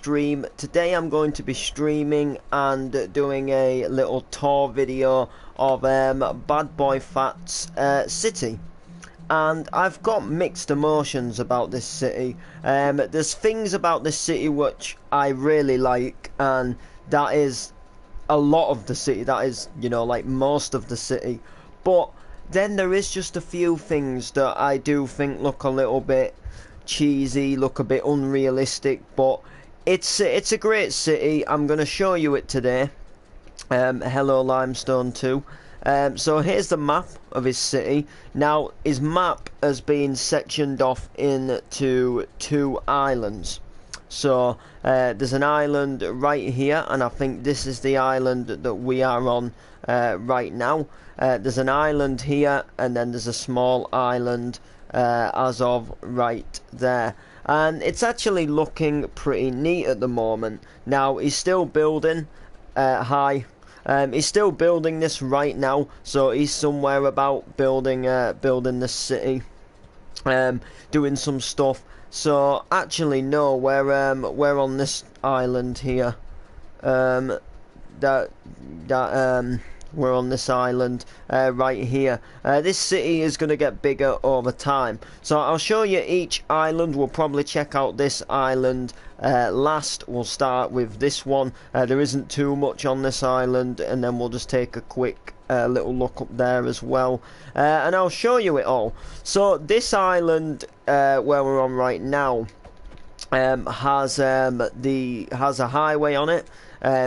stream. Today I'm going to be streaming and doing a little tour video of Bad Boy Fats city. And I've got mixed emotions about this city. There's things about this city which I really like, and that is a lot of the city. That is, you know, like most of the city. But then there is just a few things that I do think look a little bit cheesy, look a bit unrealistic, but it's a great city. I'm going to show you it today. Hello Limestone 2. So here's the map of his city. Now his map has been sectioned off into 2 islands. So there's an island right here, and I think this is the island that we are on right now. There's an island here, and then there's a small island as of right there, and it's actually looking pretty neat at the moment. Now he's still building. He's still building this right now, so he's somewhere about building this city, doing some stuff. So actually no, we're on this island here. We're on this island right here. This city is going to get bigger over time. So I'll show you each island. We'll probably check out this island last. We'll start with this one. There isn't too much on this island, and then we'll just take a quick little look up there as well. And I'll show you it all. So this island where we're on right now has a highway on it,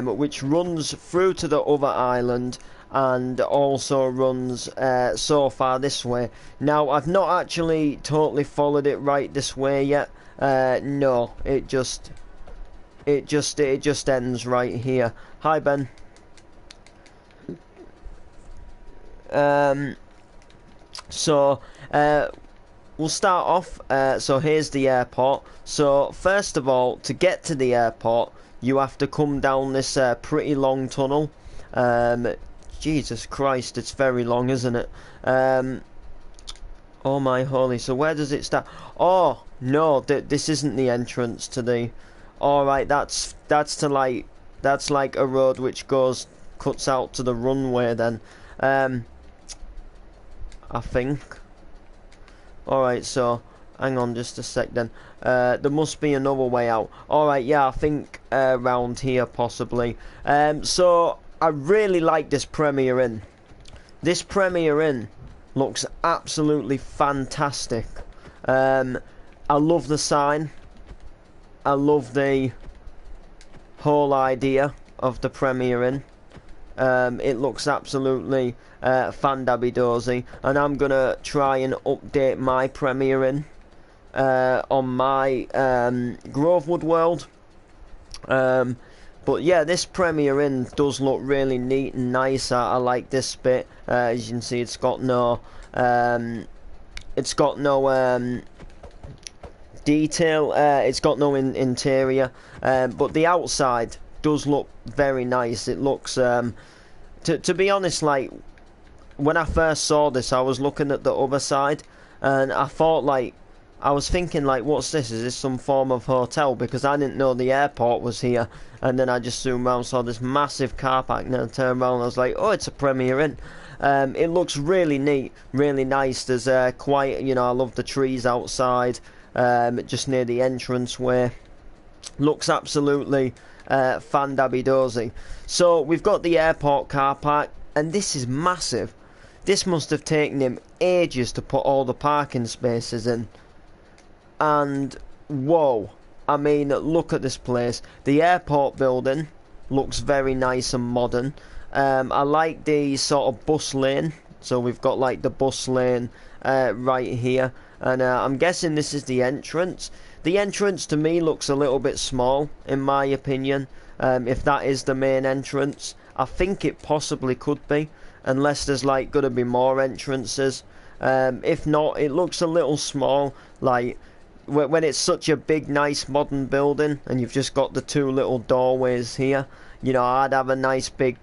which runs through to the other island, and also runs so far this way. Now I've not actually totally followed it right this way yet. No, it just ends right here. Hi Ben. So we'll start off. So here's the airport. So first of all, to get to the airport, you have to come down this pretty long tunnel. Jesus Christ, it's very long, isn't it? Oh my holy, so where does it start? Oh, no, this isn't the entrance to the... Alright, that's like a road which cuts out to the runway then. I think. Alright, so... Hang on just a sec then. There must be another way out. Alright, yeah, I think around here possibly. So I really like this Premier Inn. This Premier Inn looks absolutely fantastic. I love the sign. I love the whole idea of the Premier Inn. It looks absolutely fan-dabby-dozy, and I'm gonna try and update my Premier Inn on my Grovewood world. But yeah, this Premier Inn does look really neat and nice. I like this bit. As you can see, it's got no detail. It's got no interior, but the outside does look very nice. It looks to be honest, like when I first saw this, I was looking at the other side, and I was thinking like, what's this? Is this some form of hotel? Because I didn't know the airport was here. And then I just zoomed around, saw this massive car park, and then I turned around and I was like, oh, it's a Premier Inn. It looks really neat, really nice. There's quite, you know, I love the trees outside, just near the entranceway. Looks absolutely fan-dabby-dozy. So we've got the airport car park, and this is massive. This must have taken him ages to put all the parking spaces in. And whoa, I mean, look at this place. The airport building looks very nice and modern. I like the sort of bus lane. So we've got like the bus lane right here, and I'm guessing this is the entrance. The entrance to me looks a little bit small, in my opinion. If that is the main entrance, I think it possibly could be, unless there's like gonna be more entrances. If not, it looks a little small. Like when it's such a big, nice, modern building, and you've just got the 2 little doorways here. You know, I'd have a nice big,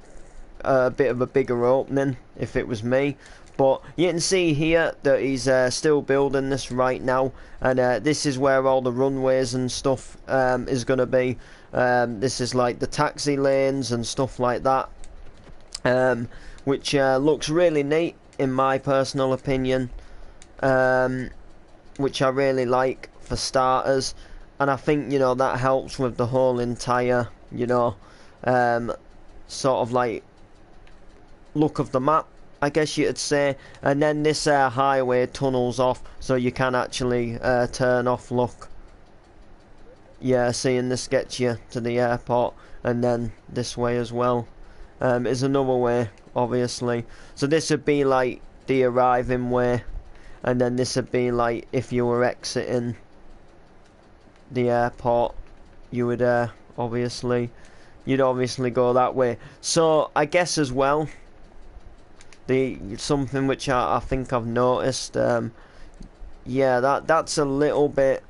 bit of a bigger opening if it was me. But you can see here that he's still building this right now, and this is where all the runways and stuff is going to be. This is like the taxi lanes and stuff like that, which looks really neat in my personal opinion, which I really like for starters. And I think, you know, that helps with the whole entire, you know, sort of like look of the map, I guess you could say. And then this highway tunnels off, so you can actually turn off. Look, yeah, seeing this gets you to the airport, and then this way as well is another way, obviously. So this would be like the arriving way, and then this would be like if you were exiting the airport, you would obviously go that way. So I guess as well, something which I think I've noticed, yeah, that's a little bit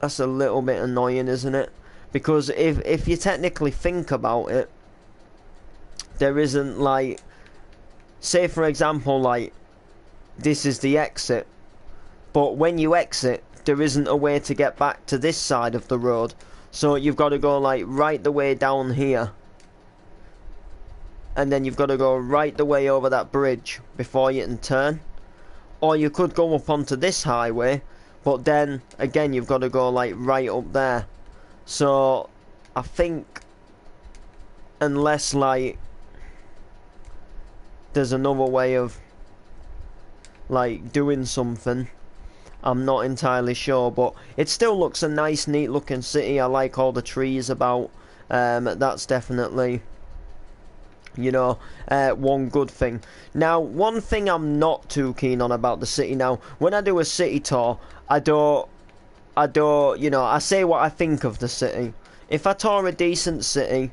annoying, isn't it? Because if you technically think about it, there isn't, like, say for example, like this is the exit, but when you exit there isn't a way to get back to this side of the road, so you've got to go like right the way down here, and then you've got to go right the way over that bridge before you can turn. Or you could go up onto this highway, but then again you've got to go like right up there. So I think unless like there's another way of like doing something, I'm not entirely sure, but it still looks a nice, neat looking city. I like all the trees about. That's definitely, you know, one good thing. Now, one thing I'm not too keen on about the city now, when I do a city tour, I don't, you know, I say what I think of the city. If I tour a decent city,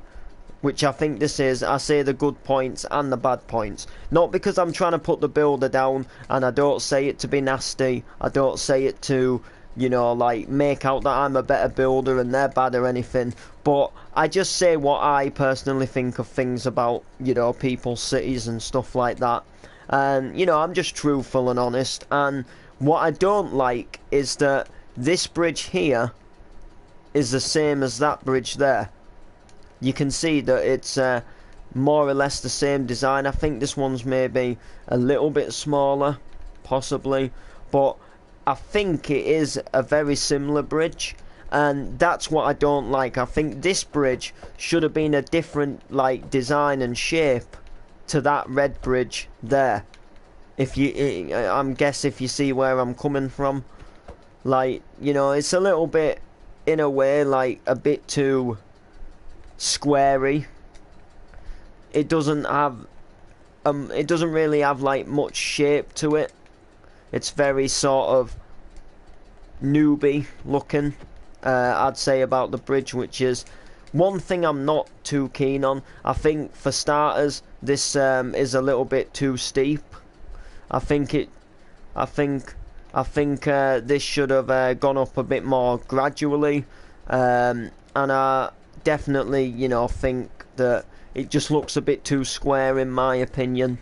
which I think this is, I say the good points and the bad points. Not because I'm trying to put the builder down, and I don't say it to be nasty. I don't say it to, you know, like make out that I'm a better builder and they're bad or anything. But I just say what I personally think of things about, you know, people's cities and stuff like that. And, you know, I'm just truthful and honest. And what I don't like is that this bridge here is the same as that bridge there. You can see that it's more or less the same design. I think this one's maybe a little bit smaller, possibly, but I think it is a very similar bridge, and that's what I don't like. I think this bridge should have been a different like design and shape to that red bridge there. If you, I'm guess if you see where I'm coming from, like, you know, it's a little bit, in a way, like a bit too squarey. It doesn't have it doesn't really have like much shape to it. It's very sort of newbie looking, I'd say, about the bridge, which is one thing I'm not too keen on. I think for starters this is a little bit too steep. I think this should have gone up a bit more gradually, and I definitely, you know, think that it just looks a bit too square in my opinion.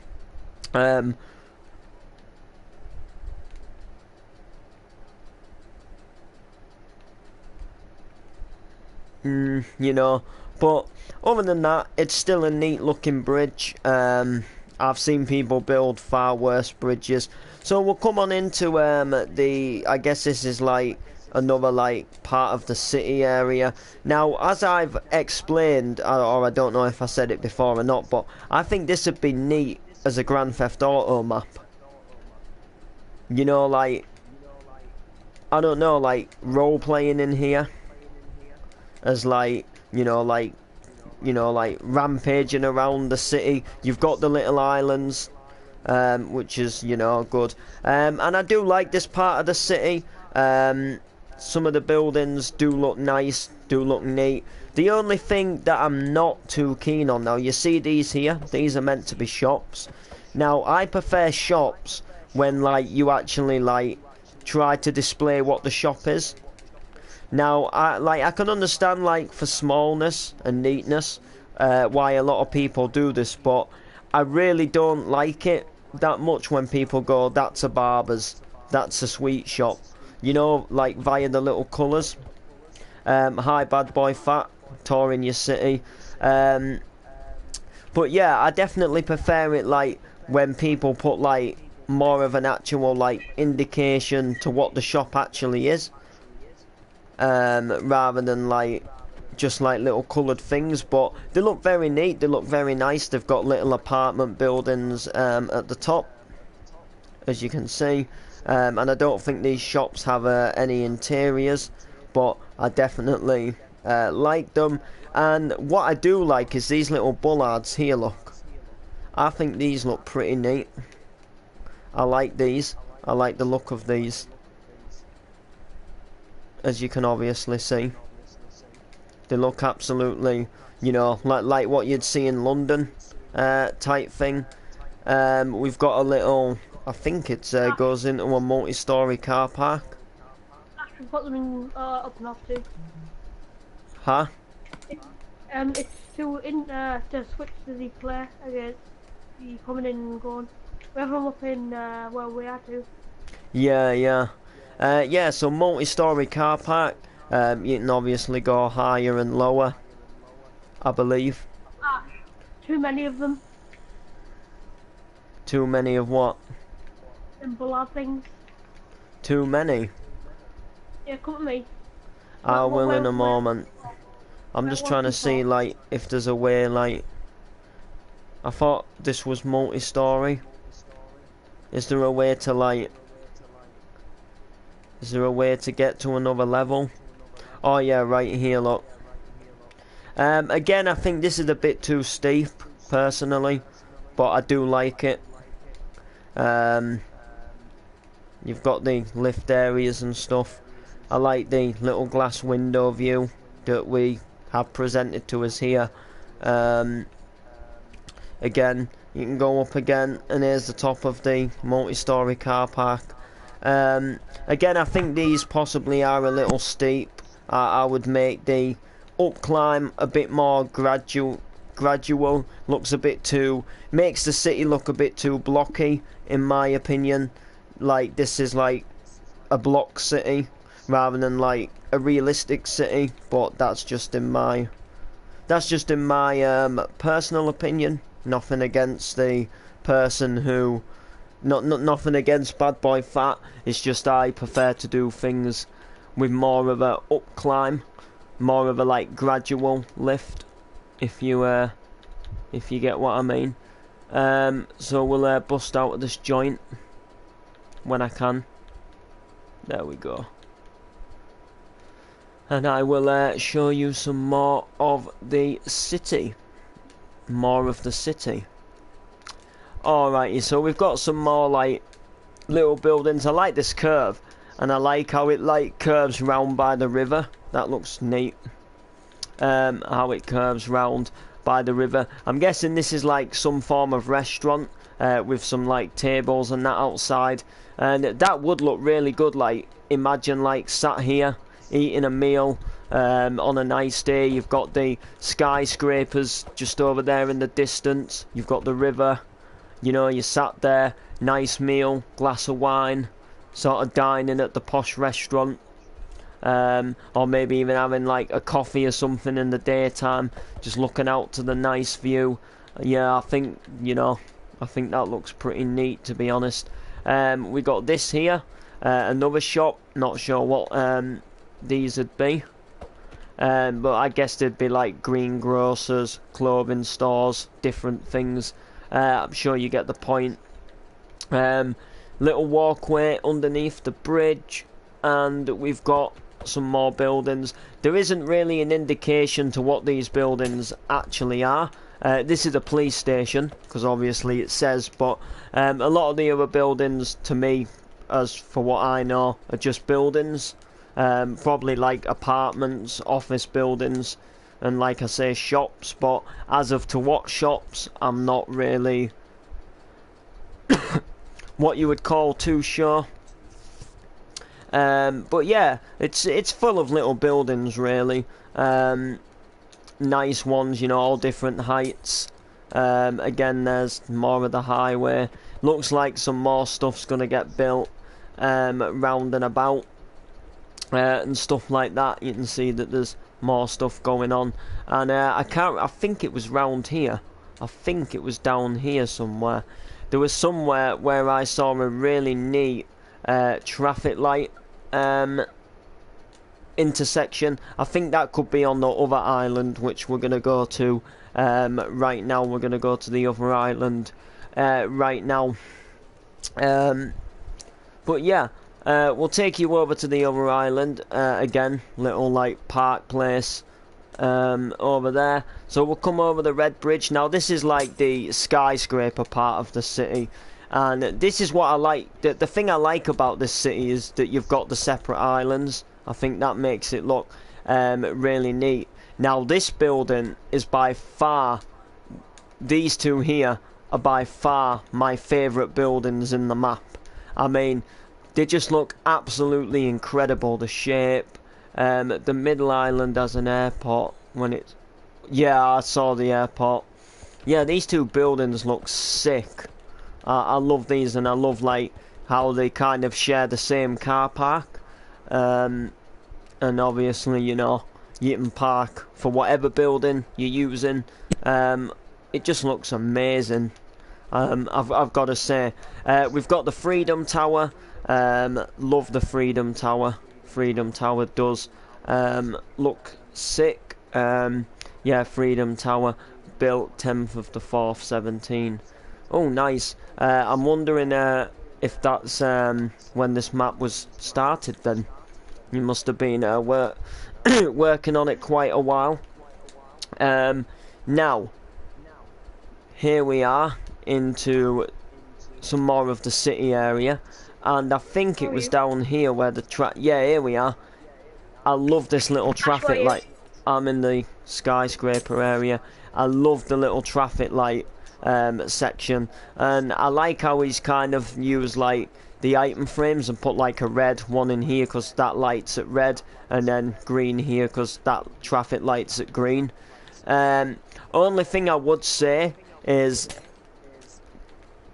You know, but other than that, it's still a neat looking bridge. I've seen people build far worse bridges. So we'll come on into I guess this is like another like part of the city area. Now, as I've explained, or I don't know if I said it before or not, but I think this would be neat as a Grand Theft Auto map. You know, like, I don't know, like role playing in here as like, you know, like rampaging around the city. You've got the little islands, which is, you know, good. And I do like this part of the city. Some of the buildings do look nice, do look neat. The only thing that I'm not too keen on now, you see these here? These are meant to be shops. Now, I prefer shops when, like, you actually, like, try to display what the shop is. Now, I can understand, like, for smallness and neatness, why a lot of people do this, but I really don't like it that much when people go, that's a barber's, that's a sweet shop. You know, like via the little colours. Hi, Bad Boy Fat, touring your city. But yeah, I definitely prefer it like when people put like more of an actual like indication to what the shop actually is, rather than like just like little coloured things. But they look very neat, they look very nice. They've got little apartment buildings at the top, as you can see, and I don't think these shops have any interiors, but I definitely like them. And what I do like is these little bollards here, look. I think these look pretty neat. I like these. I like the look of these, as you can obviously see. They look absolutely, you know, like what you'd see in London type thing. We've got a little, I think it goes into a multi-storey car park. Actually, put them in up and off too. Huh? It's to switch to the player against the coming in and going. We have them up in where we are too. Yeah, yeah. Yeah, so multi-storey car park. You can obviously go higher and lower, I believe. Too many of them. Too many of what? Them bullard things. Too many? Yeah, come with me. I will in a moment. I'm just trying to see, like, if there's a way, like... I thought this was multi-storey. Is there a way to, like... Is there a way to get to another level? Oh yeah, right here, look. Again, I think this is a bit too steep, personally. But I do like it. You've got the lift areas and stuff. I like the little glass window view that we have presented to us here. Again, you can go up again, and here's the top of the multi-storey car park. Again, I think these possibly are a little steep. I would make the up climb a bit more gradual. Looks a bit too, makes the city look a bit too blocky, in my opinion. Like, this is like a block city rather than like a realistic city, but that's just in my personal opinion. Nothing against the person who, nothing against Bad Boy Fat. It's just I prefer to do things with more of a up climb, more of a like gradual lift, if you get what I mean. So we'll bust out of this joint when I can. There we go. And I will show you some more of the city. More of the city. Alrighty, so we've got some more like little buildings. I like this curve, and I like how it like curves round by the river. That looks neat. How it curves round by the river. I'm guessing this is like some form of restaurant with some like tables and that outside, and that would look really good. Like, imagine like sat here eating a meal on a nice day. You've got the skyscrapers just over there in the distance. You've got the river. You know, you sat there, nice meal, glass of wine, sort of dining at the posh restaurant. Or maybe even having like a coffee or something in the daytime, just looking out to the nice view. Yeah, I think, you know, I think that looks pretty neat, to be honest. We got this here, another shop. Not sure what these would be, but I guess they'd be like greengrocers, clothing stores, different things. I'm sure you get the point. Little walkway underneath the bridge, and we've got some more buildings. There isn't really an indication to what these buildings actually are. This is a police station, because obviously it says, but a lot of the other buildings, to me, as for what I know, are just buildings. Probably like apartments, office buildings, and like I say, shops. But as of to what shops, I'm not really what you would call too sure. But yeah, it's full of little buildings, really. Nice ones, you know, all different heights. Again, there's more of the highway. Looks like some more stuff's gonna get built round and about and stuff like that. You can see that there's more stuff going on, and I think it was round here. I think it was down here somewhere. There was somewhere where I saw a really neat traffic light intersection. I think that could be on the other island, which we're going to go to right now. We're going to go to the other island right now. But yeah, we'll take you over to the other island. Again, little like park place over there. So we'll come over the Red Bridge. Now this is like the skyscraper part of the city, and this is what I like. The thing I like about this city is that you've got the separate islands. I think that makes it look really neat. Now this building is by far, these two here are by far my favourite buildings in the map. I mean, they just look absolutely incredible. The shape. The middle island has an airport when it's... Yeah, I saw the airport. Yeah, these two buildings look sick. I love these, and I love like how they kind of share the same car park. And obviously, you know, you can park for whatever building you're using. It just looks amazing. I've got to say, we've got the Freedom Tower. Love the Freedom Tower. Freedom Tower does look sick. Yeah, Freedom Tower, built 10th of the 4th, 17. Oh, nice. I'm wondering if that's when this map was started then. You must have been working on it quite a while. Now, here we are into some more of the city area. And I think it was down here where the yeah, here we are. I love this little traffic light. I'm in the skyscraper area. I love the little traffic light section, and I like how he's kind of used like the item frames and put like a red one in here because that light's at red, and then green here because that traffic light's at green. Only thing I would say is,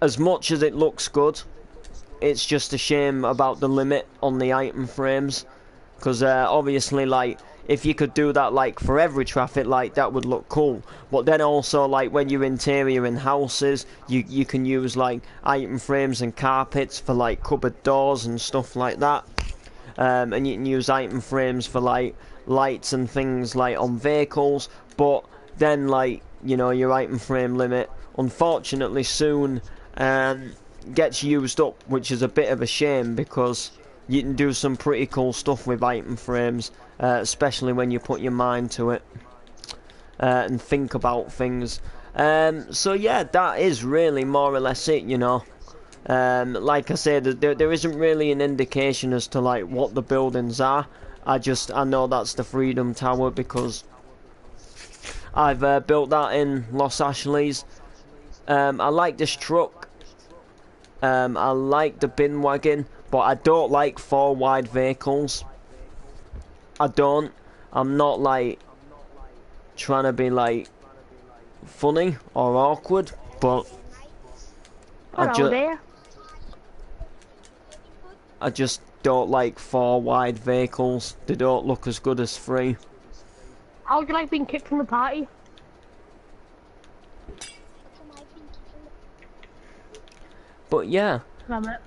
as much as it looks good, it's just a shame about the limit on the item frames, because obviously like if you could do that like for every traffic light, that would look cool. But then also like when you're interior in houses, you can use like item frames and carpets for like cupboard doors and stuff like that. And you can use item frames for like lights and things like on vehicles. But then like, you know, your item frame limit unfortunately soon gets used up, which is a bit of a shame, because you can do some pretty cool stuff with item frames, especially when you put your mind to it and think about things. So yeah, that is really more or less it, you know. Like I said, there isn't really an indication as to like what the buildings are. I know that's the Freedom Tower because I've built that in Los Ashley's. I like this truck. I like the bin wagon, but I don't like 4 wide vehicles. I don't. I'm not like trying to be like funny or awkward, but I just don't like 4 wide vehicles. They don't look as good as 3. How would you like being kicked from the party? But yeah,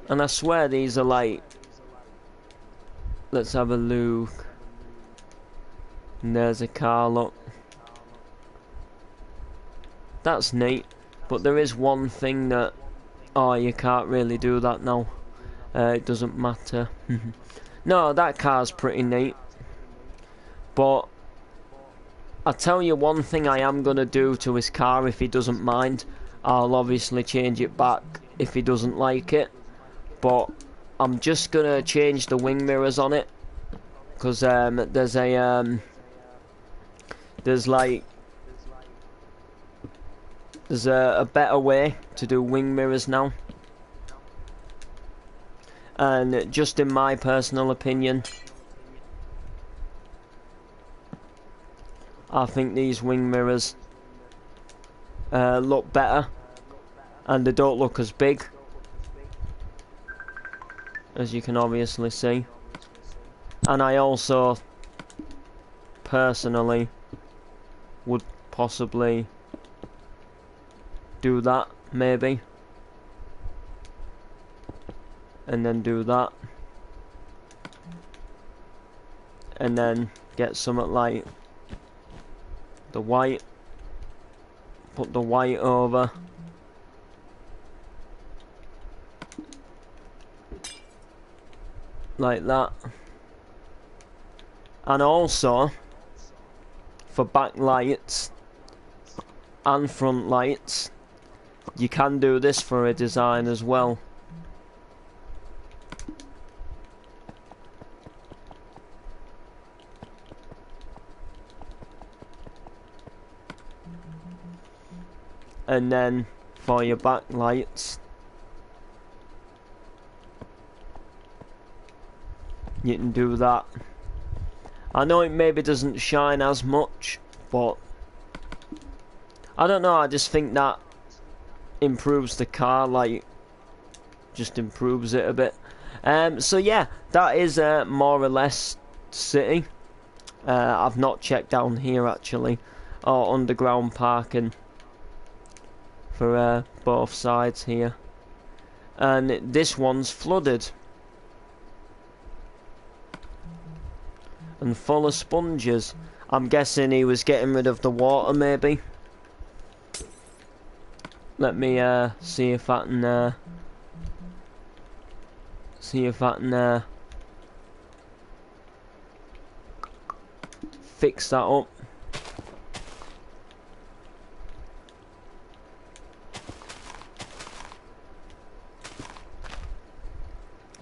and I swear these are like, let's have a look. And there's a car, look. That's neat, but there is one thing that, oh, you can't really do that now. It doesn't matter. No, that car's pretty neat. But I'll tell you one thing I am going to do to his car if he doesn't mind. I'll obviously change it back if he doesn't like it. But I'm just going to change the wing mirrors on it. Because there's a... there's a better way to do wing mirrors now. And just in my personal opinion, I think these wing mirrors look better, and they don't look as big, as you can obviously see. And I also personally would possibly do that, maybe, and then do that, and then get something like the white, put the white over, like that. And also for backlights and front lights, you can do this for a design as well. And then for your backlights, you can do that. I know it maybe doesn't shine as much, but I don't know, I just think that improves the car, like, just improves it a bit. So yeah, that is more or less City. I've not checked down here actually, or underground parking for both sides here. And this one's flooded and full of sponges. I'm guessing he was getting rid of the water, maybe. Let me see if I can fix that up.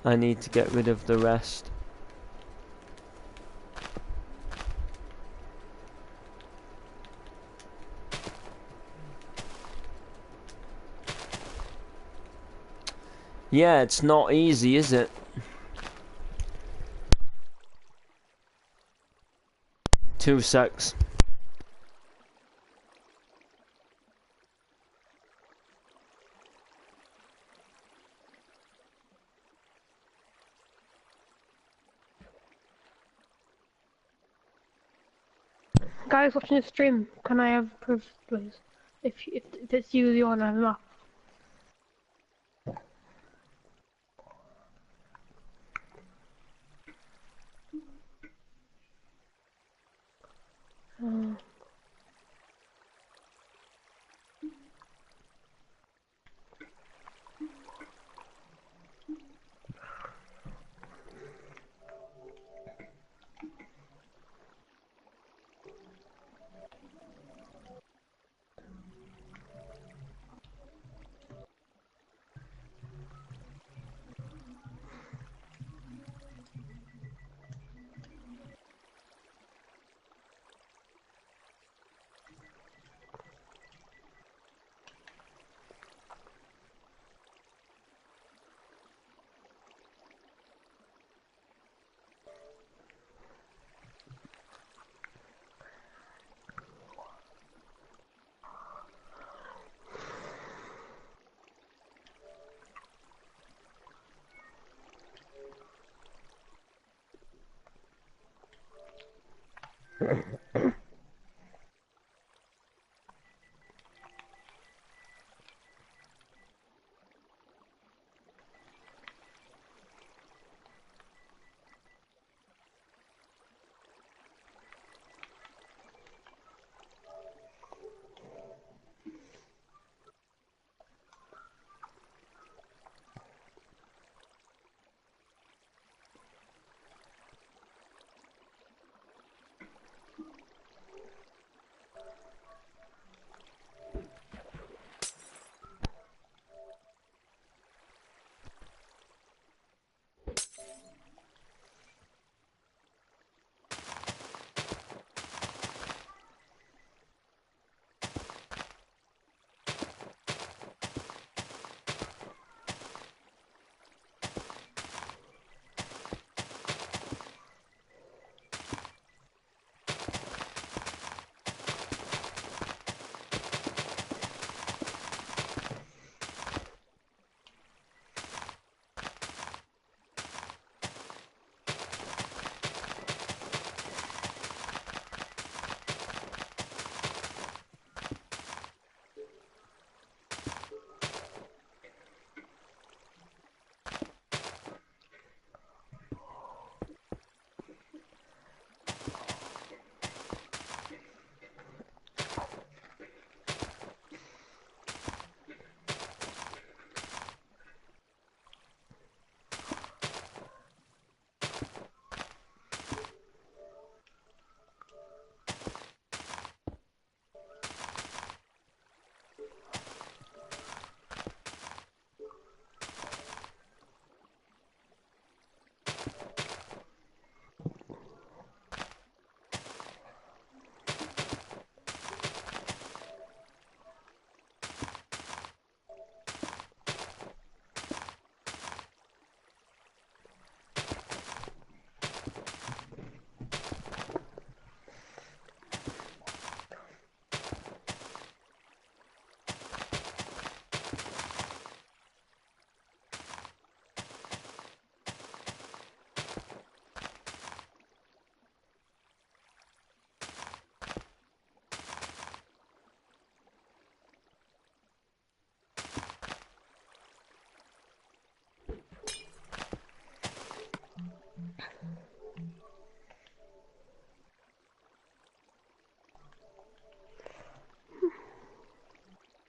I need to get rid of the rest. Yeah, it's not easy, is it? Two secs. Guys watching the stream, can I have proof, please? If it's you, the owner, I'm not.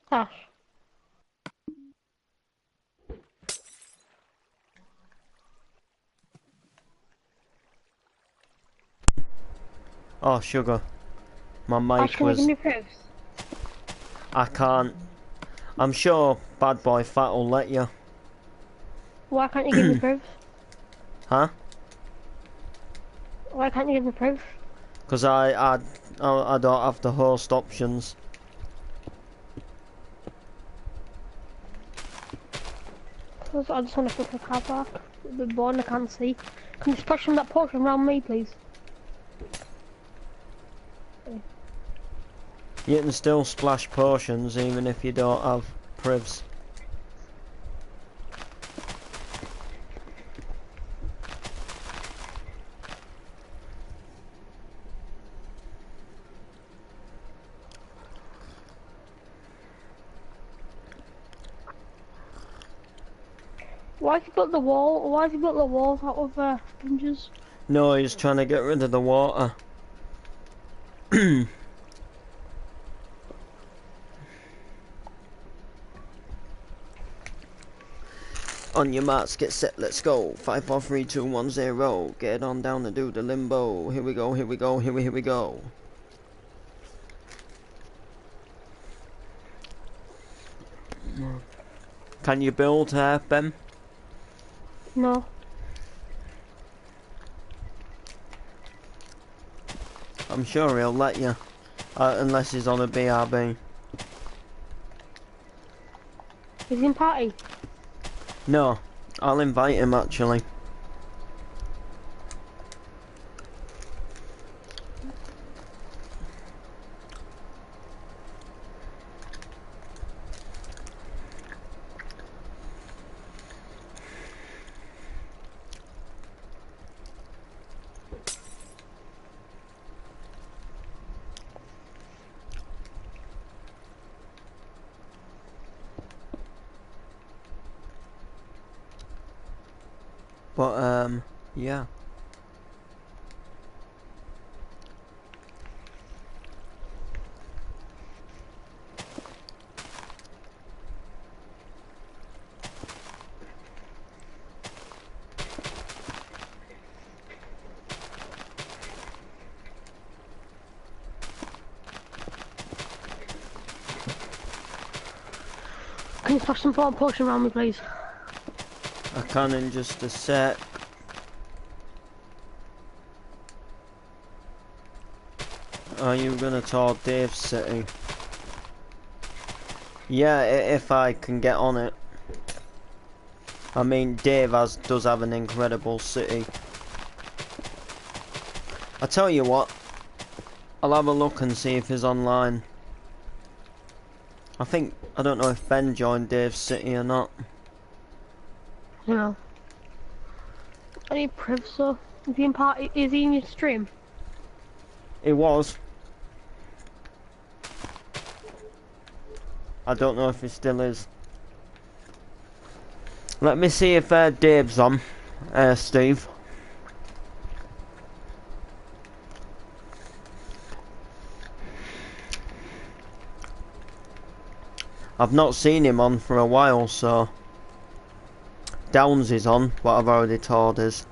Tash. Oh, sugar. My Tash, mic can you give was... me proofs? I can't. I'm sure Bad Boy Fat will let you. Why can't you give me proofs? Huh? Why can't you give me proofs? Because I don't have the host options. Because I just want to go to the car park. The born I can't see. Can you splash some of that potion around me, please? You can still splash potions even if you don't have privs. Why has he built the wall? Why has he built the walls out of sponges? No, he's trying to get rid of the water. On your marks, get set, let's go. 5, 4, 3, 2, 1, 0. Get on down and do the limbo. Here we go, here we go, here we go. Can you build here, Ben? No. I'm sure he'll let you. Unless he's on a BRB. Is he in party? No, I'll invite him actually. But, yeah. Can you splash some potion around me, please? I can in just a sec. Are you gonna tour Dave's city? Yeah, if I can get on it. I mean, Dave does have an incredible city. I tell you what, I'll have a look and see if he's online. I don't know if Ben joined Dave's city or not. No. I need privs, so is he in party? Is he in your stream? It was. I don't know if he still is. Let me see if Dave's on, Steve. I've not seen him on for a while, so Downs is on, but I've already told us.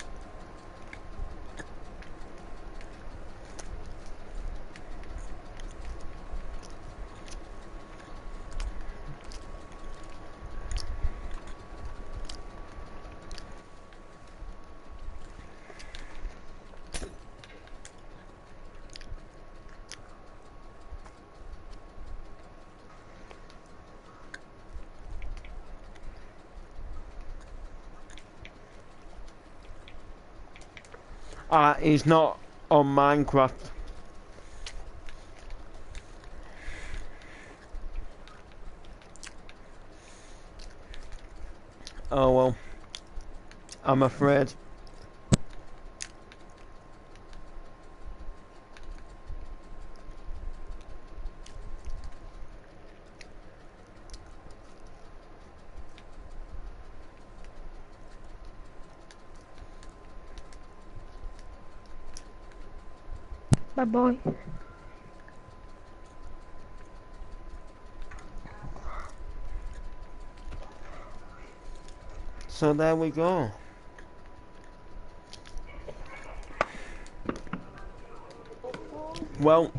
He's not on Minecraft. Oh well, I'm afraid. Bad boy. So there we go. Well,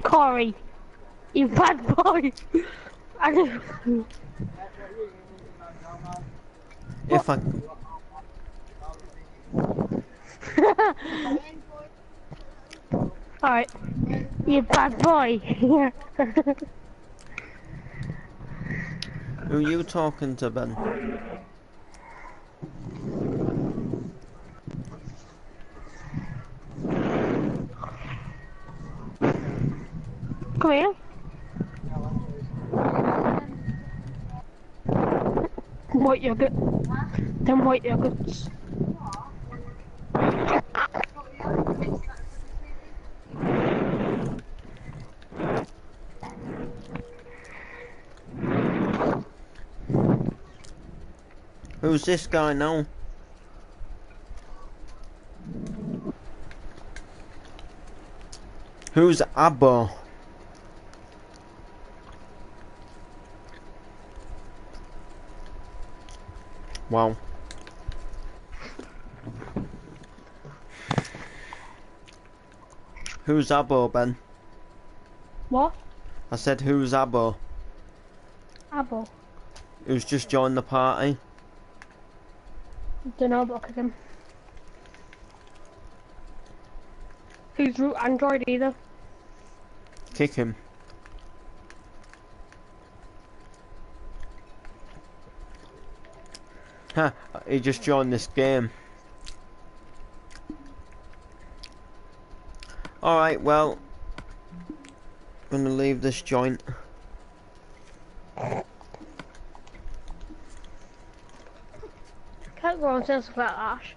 Corey, you bad boy. I just... if I Alright, you bad boy. who are you talking to, Ben? Come here. White yogurt. Them white yogurts. Who's this guy now? Who's Abbo? Wow. Who's Abbo, Ben? What? I said, who's Abbo? Apple. Who's just joined the party? Don't know about him. Who's root Android either? Kick him. Ha! He just joined this game. Alright, well, I'm gonna leave this joint. Can't go on saying stuff like that, Ash.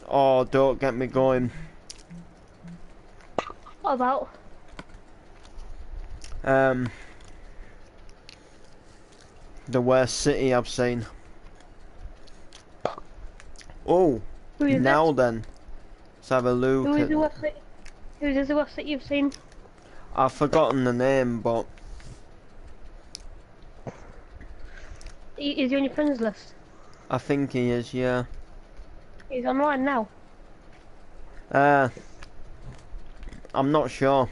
Oh, don't get me going. What about? The worst city I've seen. Oh, Who is now it? then. Let's have a look Who is at... the worst that? Who is the worst that you've seen? I've forgotten the name, but... Is he on your friends list? I think he is, yeah. He's online now. I'm not sure.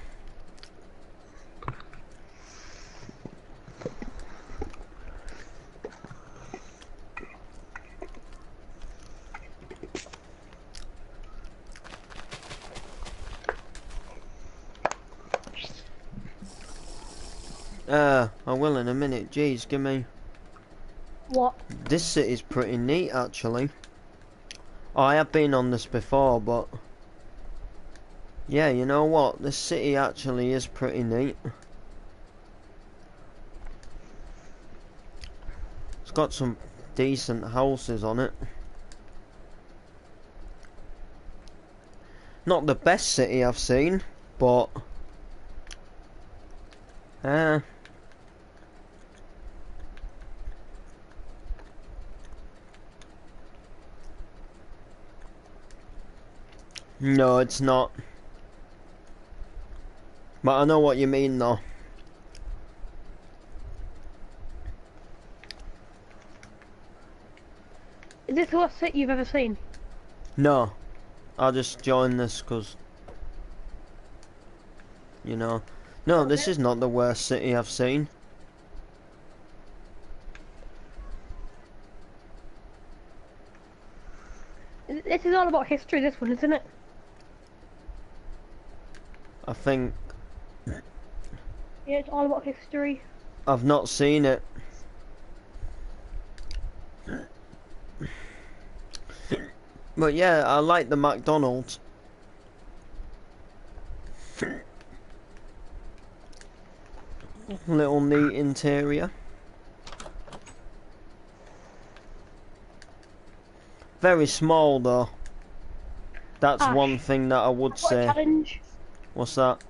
I will in a minute. Jeez, give me... What? This city's pretty neat, actually. Oh, I have been on this before, but... Yeah, you know what? This city actually is pretty neat. It's got some decent houses on it. Not the best city I've seen, but... No, it's not. But I know what you mean, though. Is this the worst set you've ever seen? No. I'll just join this, because... You know. No, this is not the worst city I've seen. This is all about history, this one, isn't it? I think... Yeah, it's all about history. I've not seen it. But yeah, I like the McDonald's. Little neat interior. Very small though. That's Ash, one thing that I would I've got a say. challenge. What's that?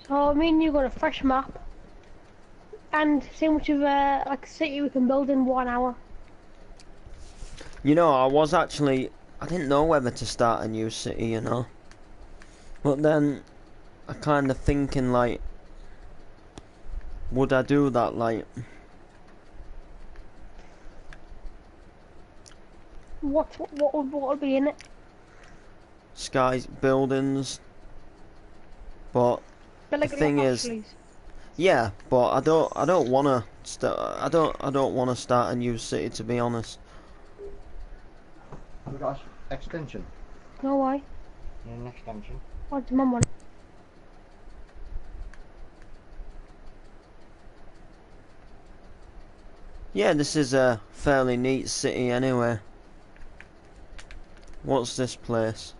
So me and you got a fresh map. And see how much of like a city we can build in 1 hour. You know, I didn't know whether to start a new city, you know. But then, I kind of thinking like, would I do that? Like, What would be in it? skies, buildings. But But the like thing Los is, Angeles. yeah. But I don't wanna start. I don't wanna start a new city, to be honest. Have we got an extension? No why? Yeah, an extension. What's mum want? Yeah, this is a fairly neat city anyway. What's this place?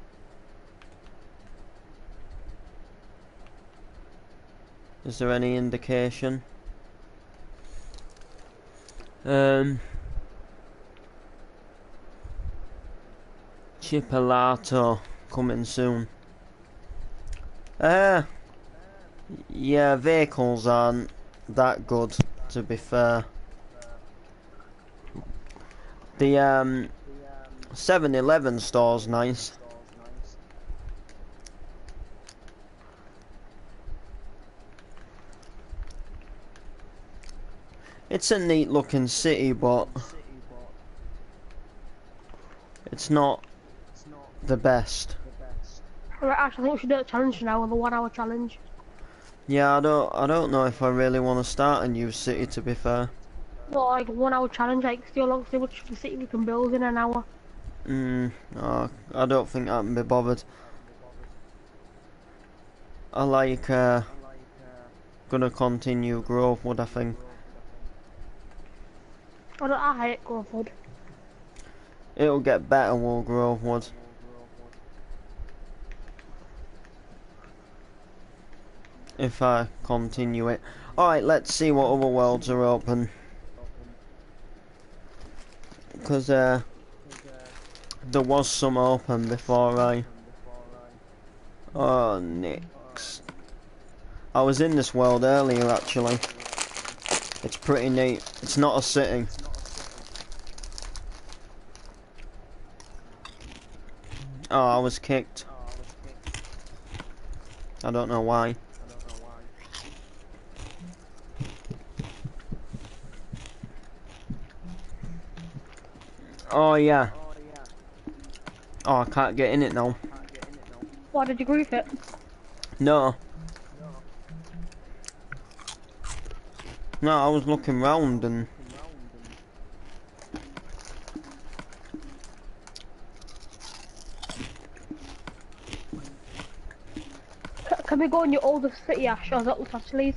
Is there any indication? Chipolato coming soon. Yeah, vehicles aren't that good, to be fair. The 7-Eleven store's nice. It's a neat looking city, but it's not the best. Right, actually, I think we should do a challenge now, the 1 hour challenge. Yeah, I don't know if I really want to start a new city, to be fair. Not like a 1 hour challenge, like see how much of a city we can build in an hour. No, I don't think I can be bothered. I like gonna continue growth wood, I think. I hate Grove. It'll get better with growth wood. If I continue it. Alright, let's see what other worlds are open. Because there was some open before I... Oh, next. I was in this world earlier, actually. It's pretty neat. It's not a city. Oh, I was kicked. I don't know why. Oh, yeah. Oh, I can't get in it now. Why did you grief it? No. No, I was looking round and... Can we go in your oldest city, Ash, or is that Los Angeles?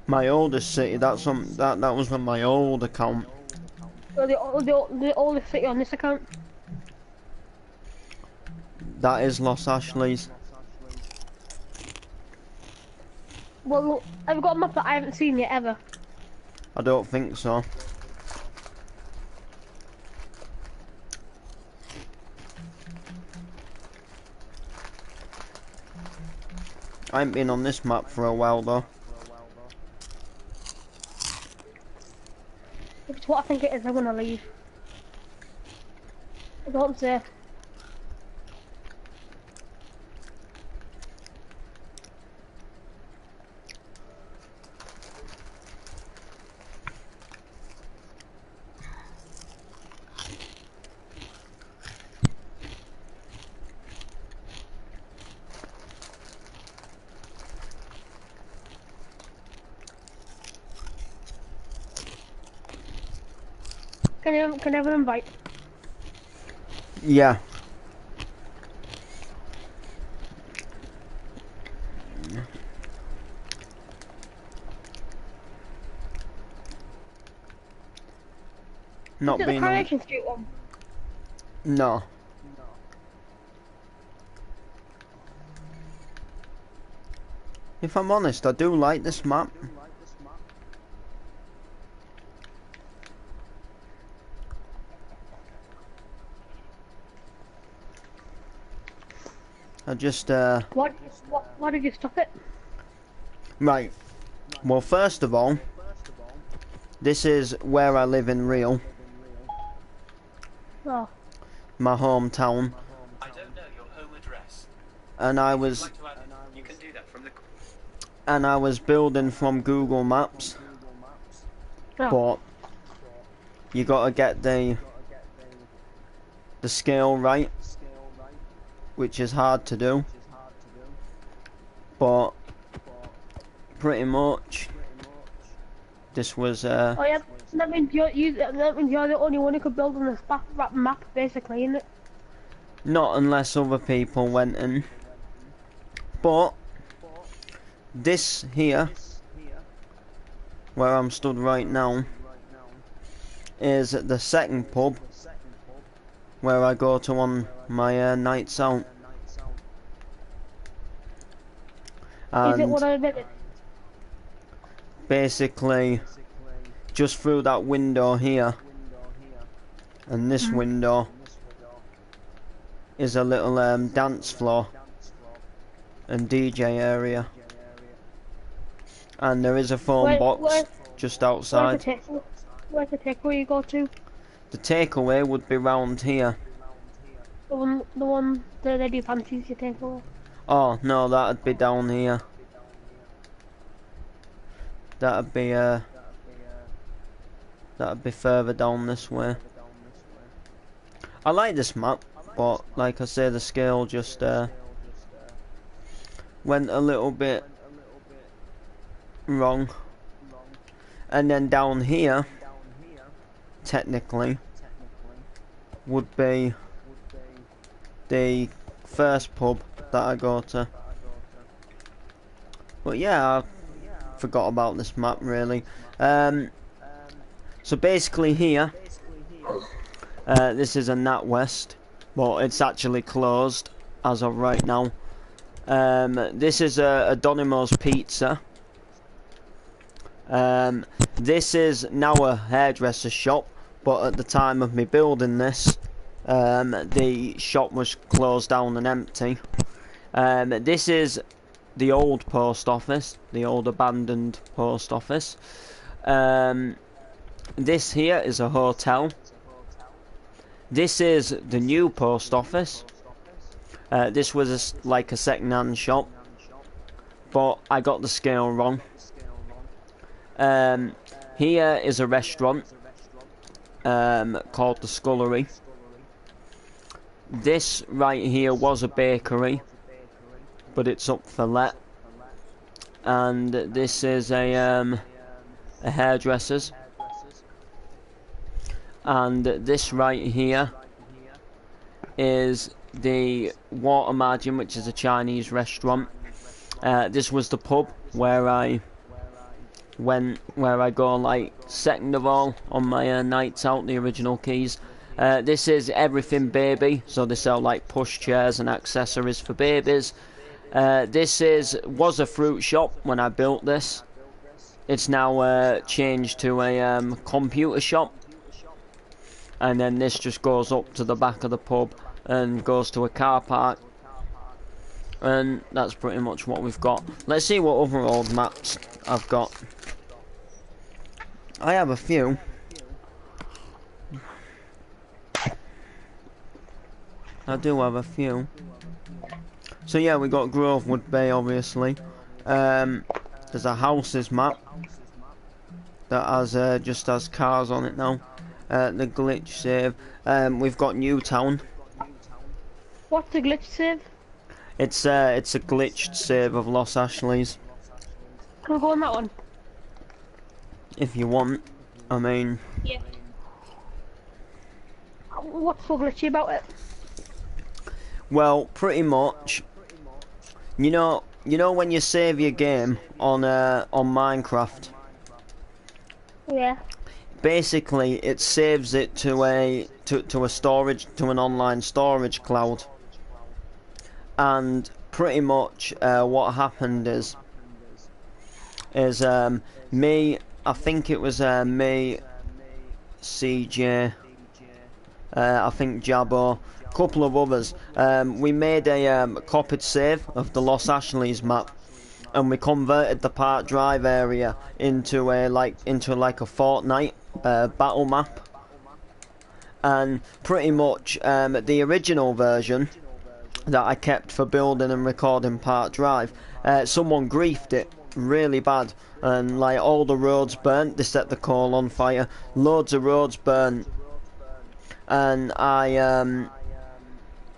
My oldest city, that was on my old account. Or the oldest city on this account? That is Los Angeles. Well, I've got a map that I haven't seen yet ever. I don't think so. I ain't been on this map for a while though. If it's what I think it is, I'm gonna leave. I don't say. Can I have an invite? Yeah. Not Is it the being on... Coronation Street one? No. If I'm honest, I do like this map. I just Why did you stop it? right. Well, first of all, this is where I live in real, Oh. my hometown, I don't know your home address. and I If you'd was like to add it, you can do that from the. building from Google Maps, Oh. but you gotta get the scale right, which is hard to do, but pretty much this was Oh yeah, that means you're the only one who could build on this map, basically, isn't it? not unless other people went in, but this here where I'm stood right now is the second pub where I go to on my nights out. Is it And what I admitted? basically just through that window here and this window is a little dance floor and DJ area, and there is a phone box just outside. Where's the takeaway you go to? The takeaway would be round here. The one that they do fancies you take away. Oh no, that'd be down here. That'd be further down this way. I like this map, but like I say, the scale just went a little bit wrong. And then down here, technically, would be the first pub that I go to. But yeah, I forgot about this map really. So basically here, this is a NatWest, but it's actually closed as of right now. This is a Donimo's Pizza. This is now a hairdresser shop, but at the time of me building this, the shop was closed down and empty. This is the old post office, the old abandoned post office. This here is a hotel. This is the new post office. This was like a second-hand shop, but I got the scale wrong. Here is a restaurant called the Scullery. This right here was a bakery, but it's up for let. And this is a hairdresser's. And this right here is the Water Margin, which is a Chinese restaurant. This was the pub where I go like second of all on my nights out, the original keys. This is Everything Baby, so they sell like push chairs and accessories for babies. This was a fruit shop when I built this. It's now changed to a computer shop. And then this just goes up to the back of the pub and goes to a car park. And that's pretty much what we've got. Let's see what other old maps I've got. I have a few. I do have a few. So yeah, we got Grovewood Bay, obviously. There's a houses map that has just has cars on it now. The glitch save. We've got Newtown. What's the glitch save? It's a glitched save of Los Ashleys. Can we go on that one? If you want. I mean. Yeah. What's so glitchy about it? Well, pretty much. You know when you save your game on Minecraft. Yeah. Basically, it saves it to a storage, to an online storage cloud. And pretty much what happened is me, I think it was me, CJ, I think Jabbo, a couple of others. We made a copied save of the Los Ashleys map, and we converted the Park Drive area into a like a Fortnite battle map. And pretty much the original version that I kept for building and recording Park Drive, someone griefed it really bad, and like all the roads burnt. They set the coal on fire, loads of roads burnt, and Can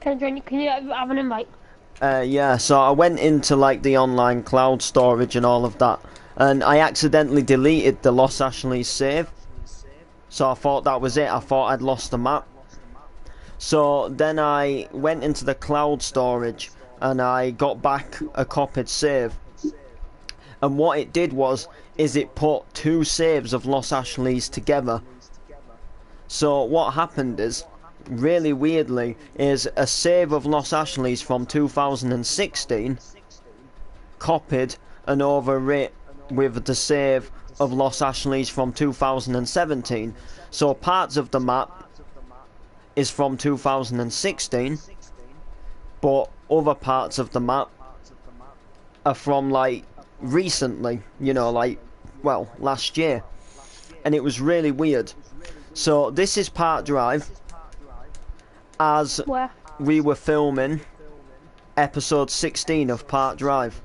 you have an invite? yeah, so I went into like the online cloud storage and all of that, and I accidentally deleted the Los Ashley's save. So I thought that was it. I thought I'd lost the map. So then I went into the cloud storage and I got back a copied save. And what it did is it put 2 saves of Los Ashley's together. So what happened is, really weirdly, is a save of Los Ashley's from 2016 copied and overwrit with the save of Los Ashley's from 2017. So parts of the map is from 2016, but other parts of the map are from like recently, you know, like, well, last year. And it was really weird. So this is Park Drive as Where? we were filming episode 16 of Park Drive.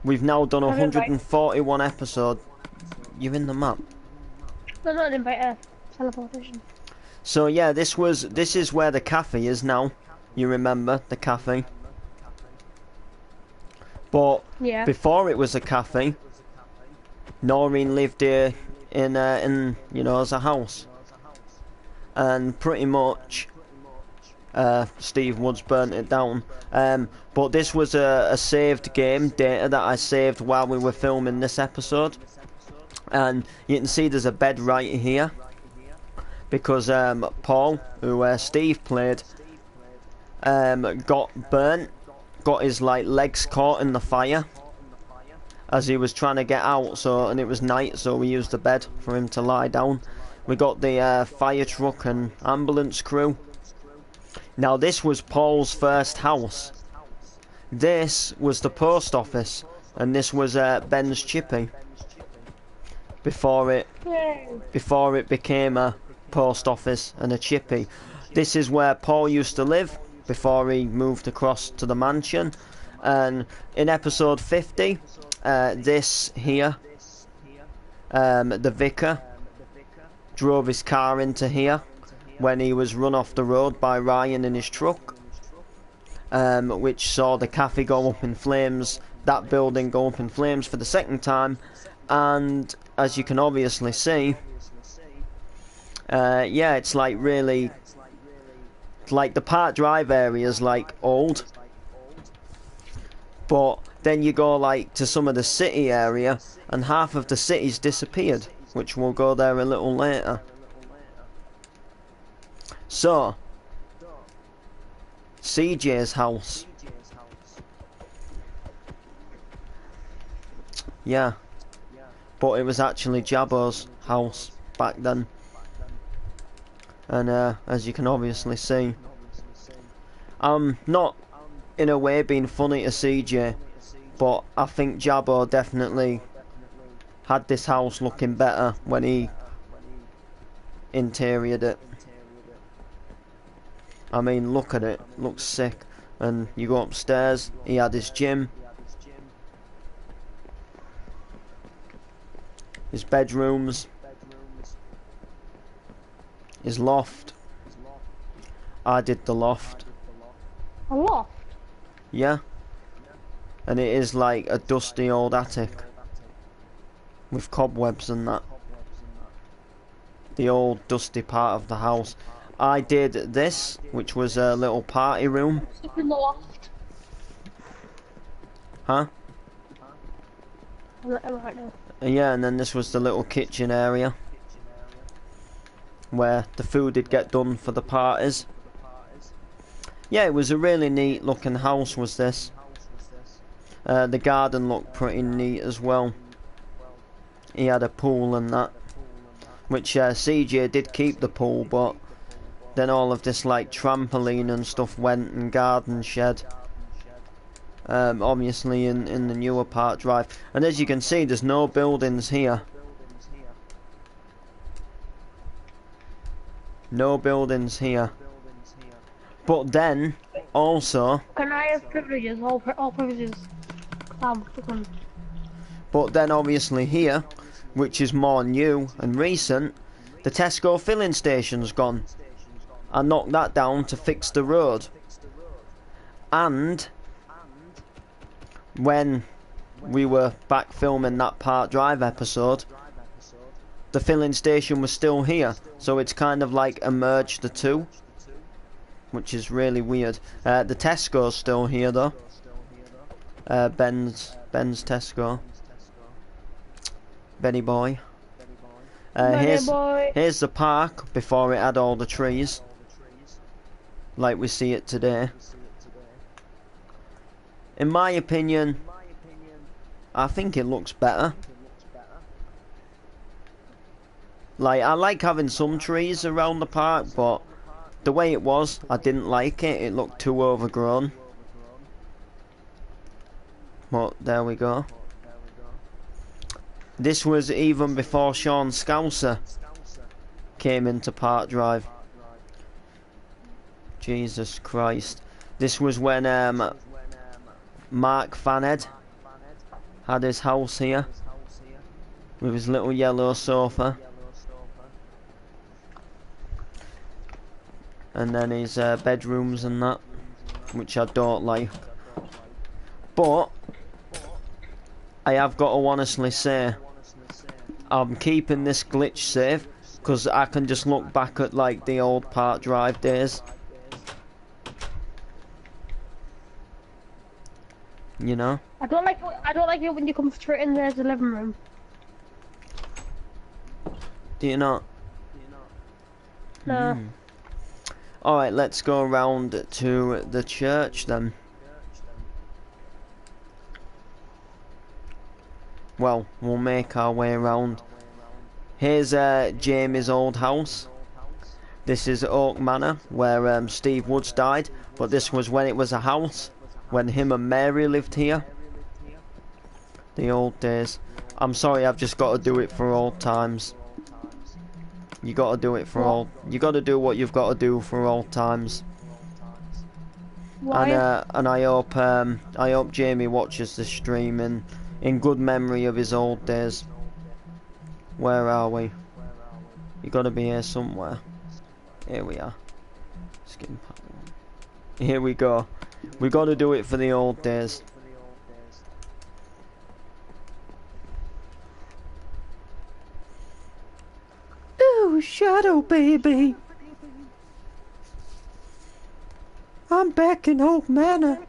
We've now done Have an invite. 141 episodes. You're in the map. No, not an invite, teleportation. So yeah, this is where the cafe is now. You remember the cafe? But Yeah. before it was a cafe, Noreen lived here in you know, as a house, and pretty much Steve Woods burnt it down. But this was a saved game data that I saved while we were filming this episode, and you can see there's a bed right here because Paul, who Steve played, got burnt, got his like legs caught in the fire as he was trying to get out. So, and it was night, so we used the bed for him to lie down. We got the fire truck and ambulance crew. Now this was Paul's first house. This was the post office, and this was Ben's chippy before it became a post office and a chippy. This is where Paul used to live before he moved across to the mansion. And in episode 50, this here, the vicar drove his car into here when he was run off the road by Ryan in his truck, which saw the cafe go up in flames, that building go up in flames for the second time. And as you can obviously see, yeah, it's like really, like the Park Drive area is like old, but then you go like to some of the city area and half of the city's disappeared, which we'll go there a little later. So CJ's house, yeah, but it was actually Jabbo's house back then. And as you can obviously see, I'm not in a way being funny to CJ, but I think Jabbo definitely had this house looking better when he interiored it. I mean, look at it, looks sick. And you go upstairs, he had his gym, his bedrooms, his loft. I did the loft. A loft? Yeah. And it is like a dusty old attic with cobwebs and that. The old dusty part of the house. I did this, which was a little party room. Sleep in the loft. Huh? I'm right now. Yeah, and then this was the little kitchen area where the food did get done for the parties. Yeah, it was a really neat looking house, was this. The garden looked pretty neat as well. He had a pool and that, which CJ did keep the pool, but then all of this like trampoline and stuff went, and garden shed. obviously in the newer Park Drive. And as you can see, there's no buildings here. No buildings here. But then, also... Can I have privileges? All privileges. But then obviously here, which is more new and recent, the Tesco filling station's gone. I knocked that down to fix the road. And when we were back filming that Park Drive episode, the filling station was still here. So it's kind of like merged the two, which is really weird. The Tesco's still here though. Ben's Tesco. Benny boy. Here's the park before it had all the trees, like we see it today. In my opinion, I think it looks better. Like, I like having some trees around the park, but the way it was, I didn't like it. It looked too overgrown. But there we go. This was even before Sean Scouser came into Park Drive. Jesus Christ. This was when Mark Fanhead had his house here with his little yellow sofa. And then his bedrooms and that, which I don't like. But I have got to honestly say, I'm keeping this glitch safe because I can just look back at like the old Park Drive days. You know? I don't like it when you come straight in there's a living room. Do you not? No. Alright, let's go around to the church then. Well, we'll make our way around. Here's Jamie's old house. This is Oak Manor, where Steve Woods died. But this was when it was a house, when him and Mary lived here. The old days. I'm sorry, I've just got to do it for old times. You got to do it for all. You got to do what you've got to do for old times. Why? And I hope Jamie watches this stream in good memory of his old days. Where are we? You got to be here somewhere. Here we are. Skin pack one. Here we go. We got to do it for the old days. Ooh, Shadow baby. I'm back in Oak Manor.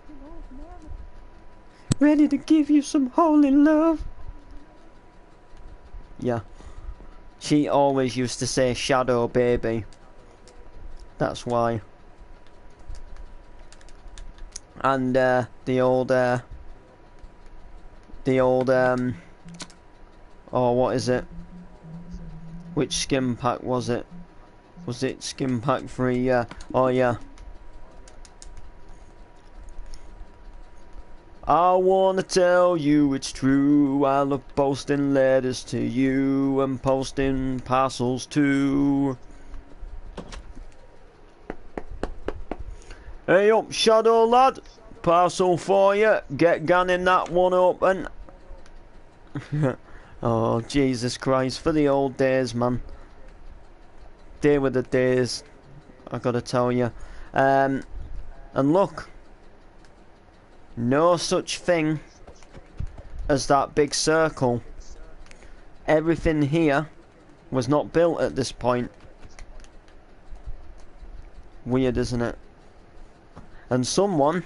Ready to give you some holy love. Yeah. She always used to say Shadow baby. That's why. And the old oh, what is it? Which skin pack was it? Was it skin pack 3? Yeah. Oh yeah. I wanna tell you it's true. I love posting letters to you and posting parcels too. Hey up, Shadow lad. Parcel for you. Get gunning that one open. Oh, Jesus Christ. For the old days, man. Day with the days. I gotta tell you. And look. No such thing as that big circle. Everything here was not built at this point. Weird, isn't it? And someone,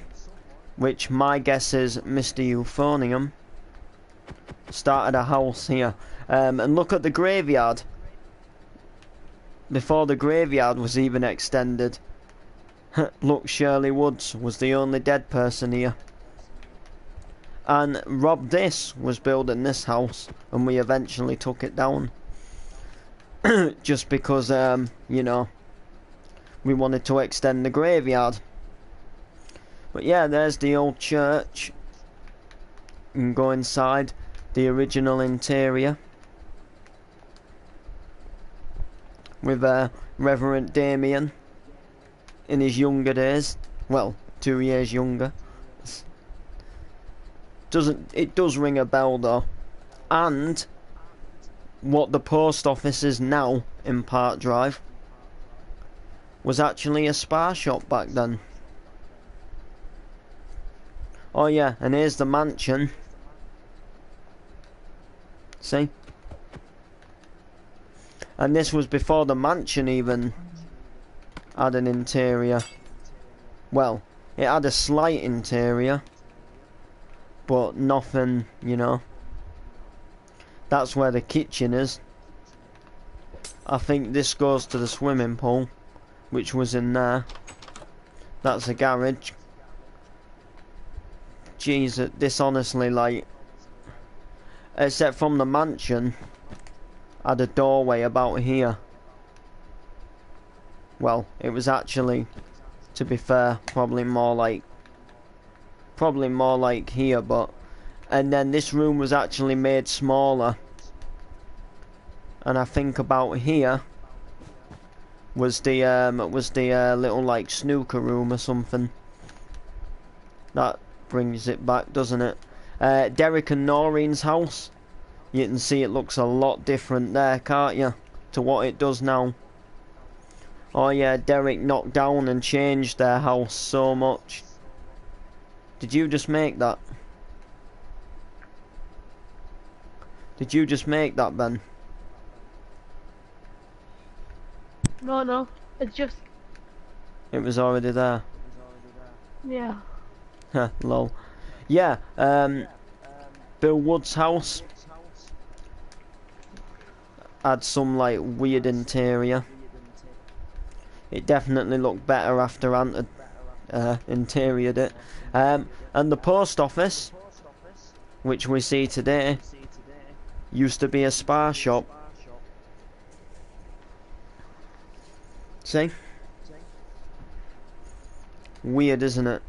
which my guess is Mr. Euphonium, started a house here. And look at the graveyard. Before the graveyard was even extended. Look, Shirley Woods was the only dead person here. And Rob This was building this house, and we eventually took it down. Just because, you know, we wanted to extend the graveyard. But yeah, there's the old church. You can go inside the original interior with Reverend Damien in his younger days. Well, 2 years younger. It does ring a bell though. And what the post office is now in Park Drive was actually a spa shop back then. Oh yeah, and here's the mansion. See? And this was before the mansion even had an interior. Well, it had a slight interior, but nothing, you know. That's where the kitchen is. I think this goes to the swimming pool, which was in there. That's a garage. Jeez, this honestly, like, except from the mansion, had a doorway about here. Well, it was actually, to be fair, probably more like here, but and then this room was actually made smaller, and I think about here was the little like snooker room or something. That brings it back, doesn't it? Derek and Noreen's house. You can see it looks a lot different there, can't you, to what it does now. Oh yeah, Derek knocked down and changed their house so much. Did you just make that? Did you just make that, Ben? No, it's just, It was already there. yeah. Lol. Yeah, Bill Wood's house had some like weird interior. It definitely looked better after Ant had interiored it. And the post office, which we see today, used to be a spa shop. See? Weird, isn't it?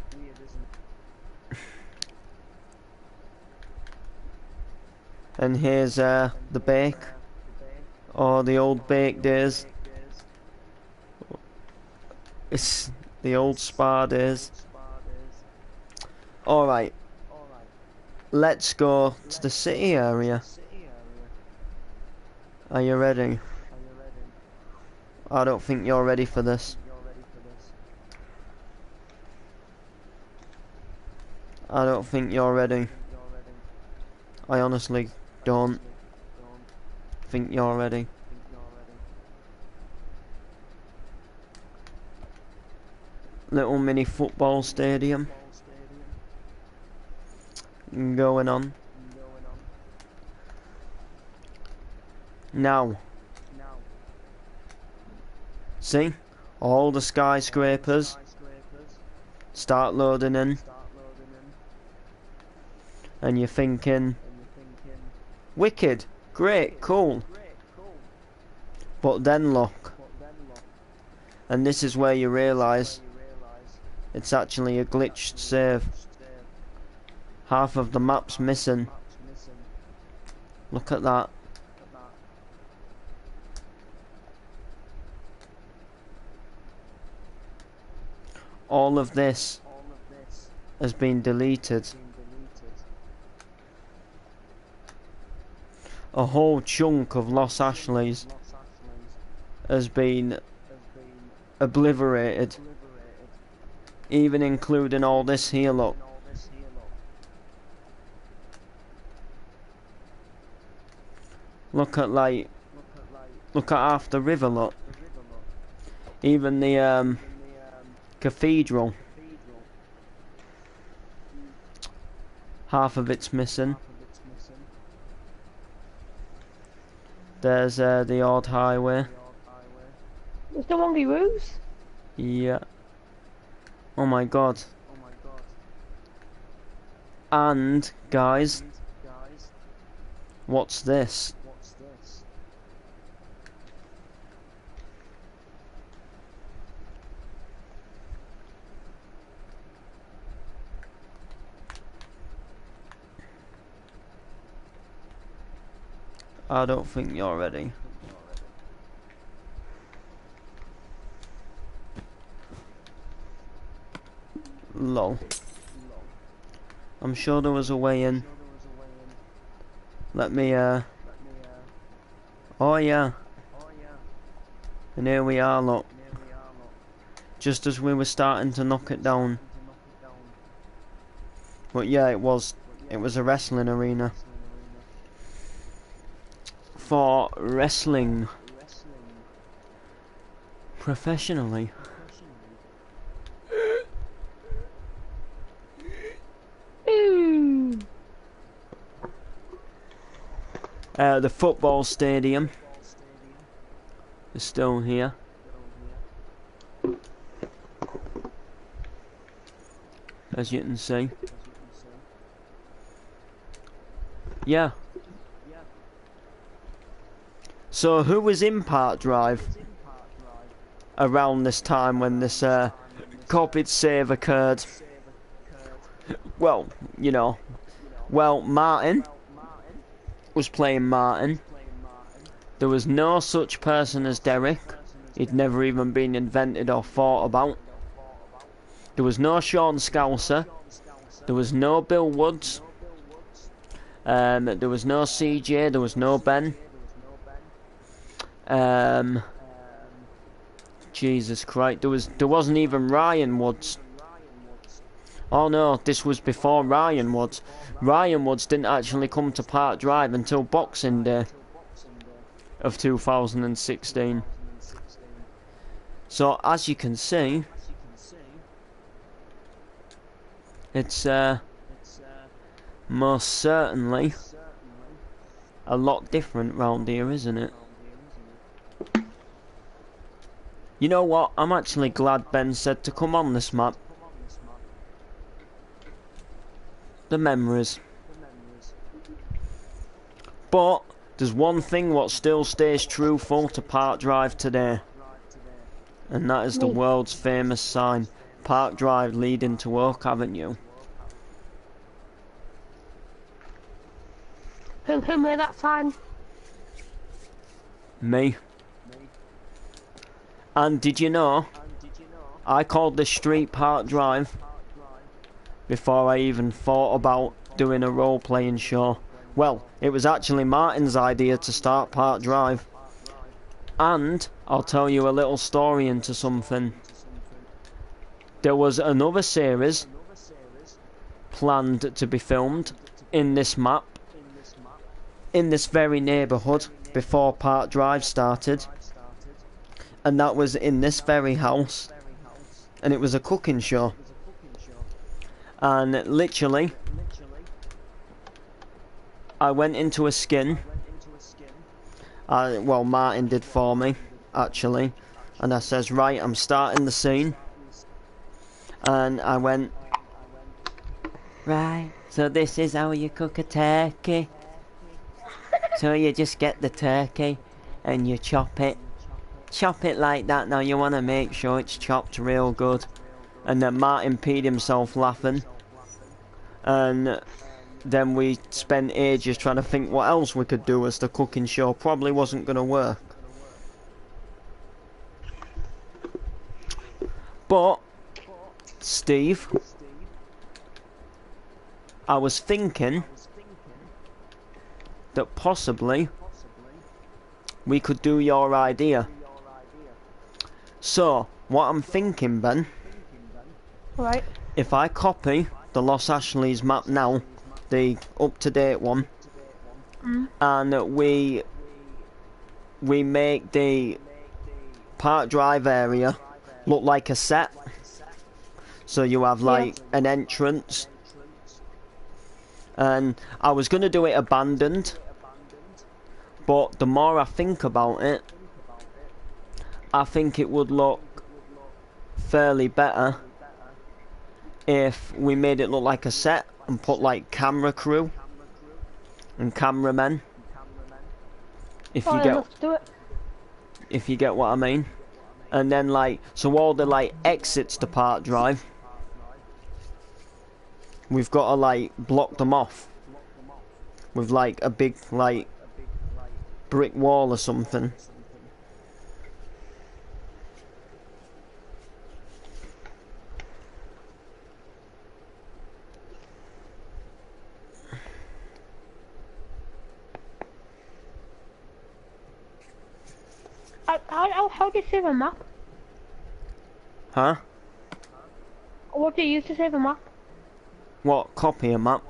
And here's the bake. Oh, the old bake days. It's the old spa days. Alright. Let's go to the city area. Are you ready? I don't think you're ready for this. I don't think you're ready. I honestly don't think you're ready. Little mini football stadium going on. Now, see? All the skyscrapers start loading in. And you're thinking, wicked, great, cool. But then look. And this is where you realise it's actually a glitched save. Half of the map's missing. Look at that. All of this has been deleted. A whole chunk of Los Ashleys has been obliterated, even including all this here, look. Look at half the river, look. Even the cathedral, half of it's missing. There's the odd highway. There's no longer roofs? Yeah. Oh my god. And, guys, what's this? I don't think you're ready. Lol. I'm sure there was a way in. Let me, oh yeah. And here we are, look. Just as we were starting to knock it down. But yeah, it was a wrestling arena. For wrestling. Professionally. The football stadium is still here. As you can see. Yeah. So who was in Park Drive around this time when this COVID save occurred? Well, you know. Well, Martin was playing Martin. There was no such person as Derek. He'd never even been invented or thought about. There was no Sean Scouser. There was no Bill Woods. There was no CJ. There was no Ben. Jesus Christ. There wasn't even Ryan Woods. Oh no, this was before Ryan Woods. Ryan Woods didn't actually come to Park Drive until Boxing Day of 2016. So as you can see, it's most certainly a lot different round here, isn't it? You know what? I'm actually glad Ben said to come on this map. The memories. But there's one thing what still stays truthful to Park Drive today, and that is the world's famous sign, Park Drive leading to Oak Avenue. Who made that sign? Me. And did you know, I called this street Park Drive before I even thought about doing a role-playing show. Well, it was actually Martin's idea to start Park Drive. And I'll tell you a little story into something. There was another series planned to be filmed in this map, in this very neighbourhood, before Park Drive started. And that was in this very house. And it was a cooking show. And literally, I went into a skin. Well, Martin did for me, actually. And I says, right, I'm starting the scene. And I went, right, so this is how you cook a turkey. So you just get the turkey and you chop it. Chop it like that. Now you want to make sure it's chopped real good. And then Martin peed himself laughing. And then we spent ages trying to think what else we could do, as the cooking show probably wasn't going to work. But, Steve, I was thinking that possibly we could do your idea. So, what I'm thinking, Ben, Right. if I copy the Los Ashley's map now, the up-to-date one, and we make the Park Drive area look like a set. So you have like an entrance, and I was going to do it abandoned, but the more I think about it, I think it would look fairly better if we made it look like a set and put like camera crew and cameramen. If you get, Let's do it. if you get what I mean. And then like, so all the like exits to Park Drive, we've got to like block them off with like a big like brick wall or something. How do you save a map? Huh? What do you use to save a map? What? Copy a map?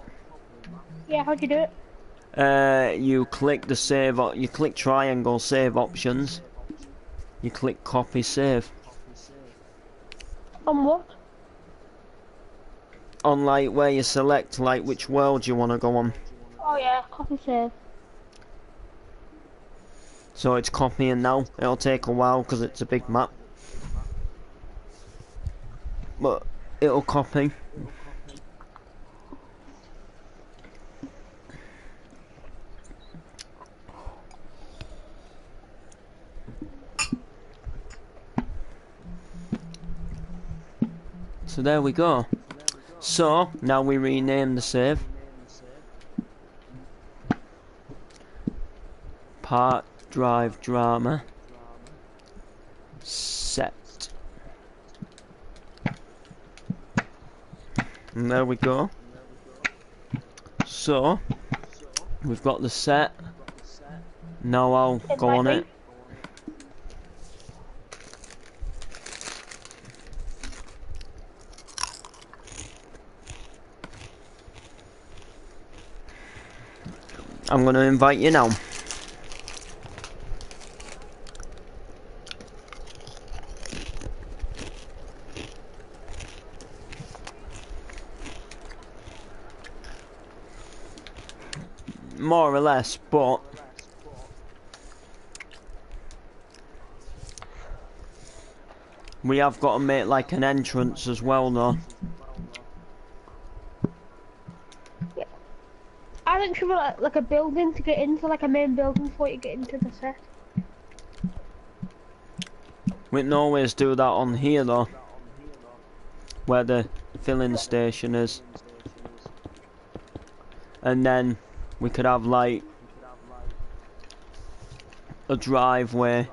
Yeah, how do you do it? You click the save. You click triangle, save options. You click copy, save. On what? On like where you select like which world you want to go on. Oh yeah, copy save. So it's copying now. It'll take a while because it's a big map. But it'll copy. So there we go. So now we rename the save. Part drive drama set. And there we go. So we've got the set. Now I'll go on it. I'm going to invite you now. More or less, but we have got to make like an entrance as well though. Yeah. I think should be like a building to get into, like a main building before you get into the set. We can always do that on here though, where the filling station is. And then we could have like a driveway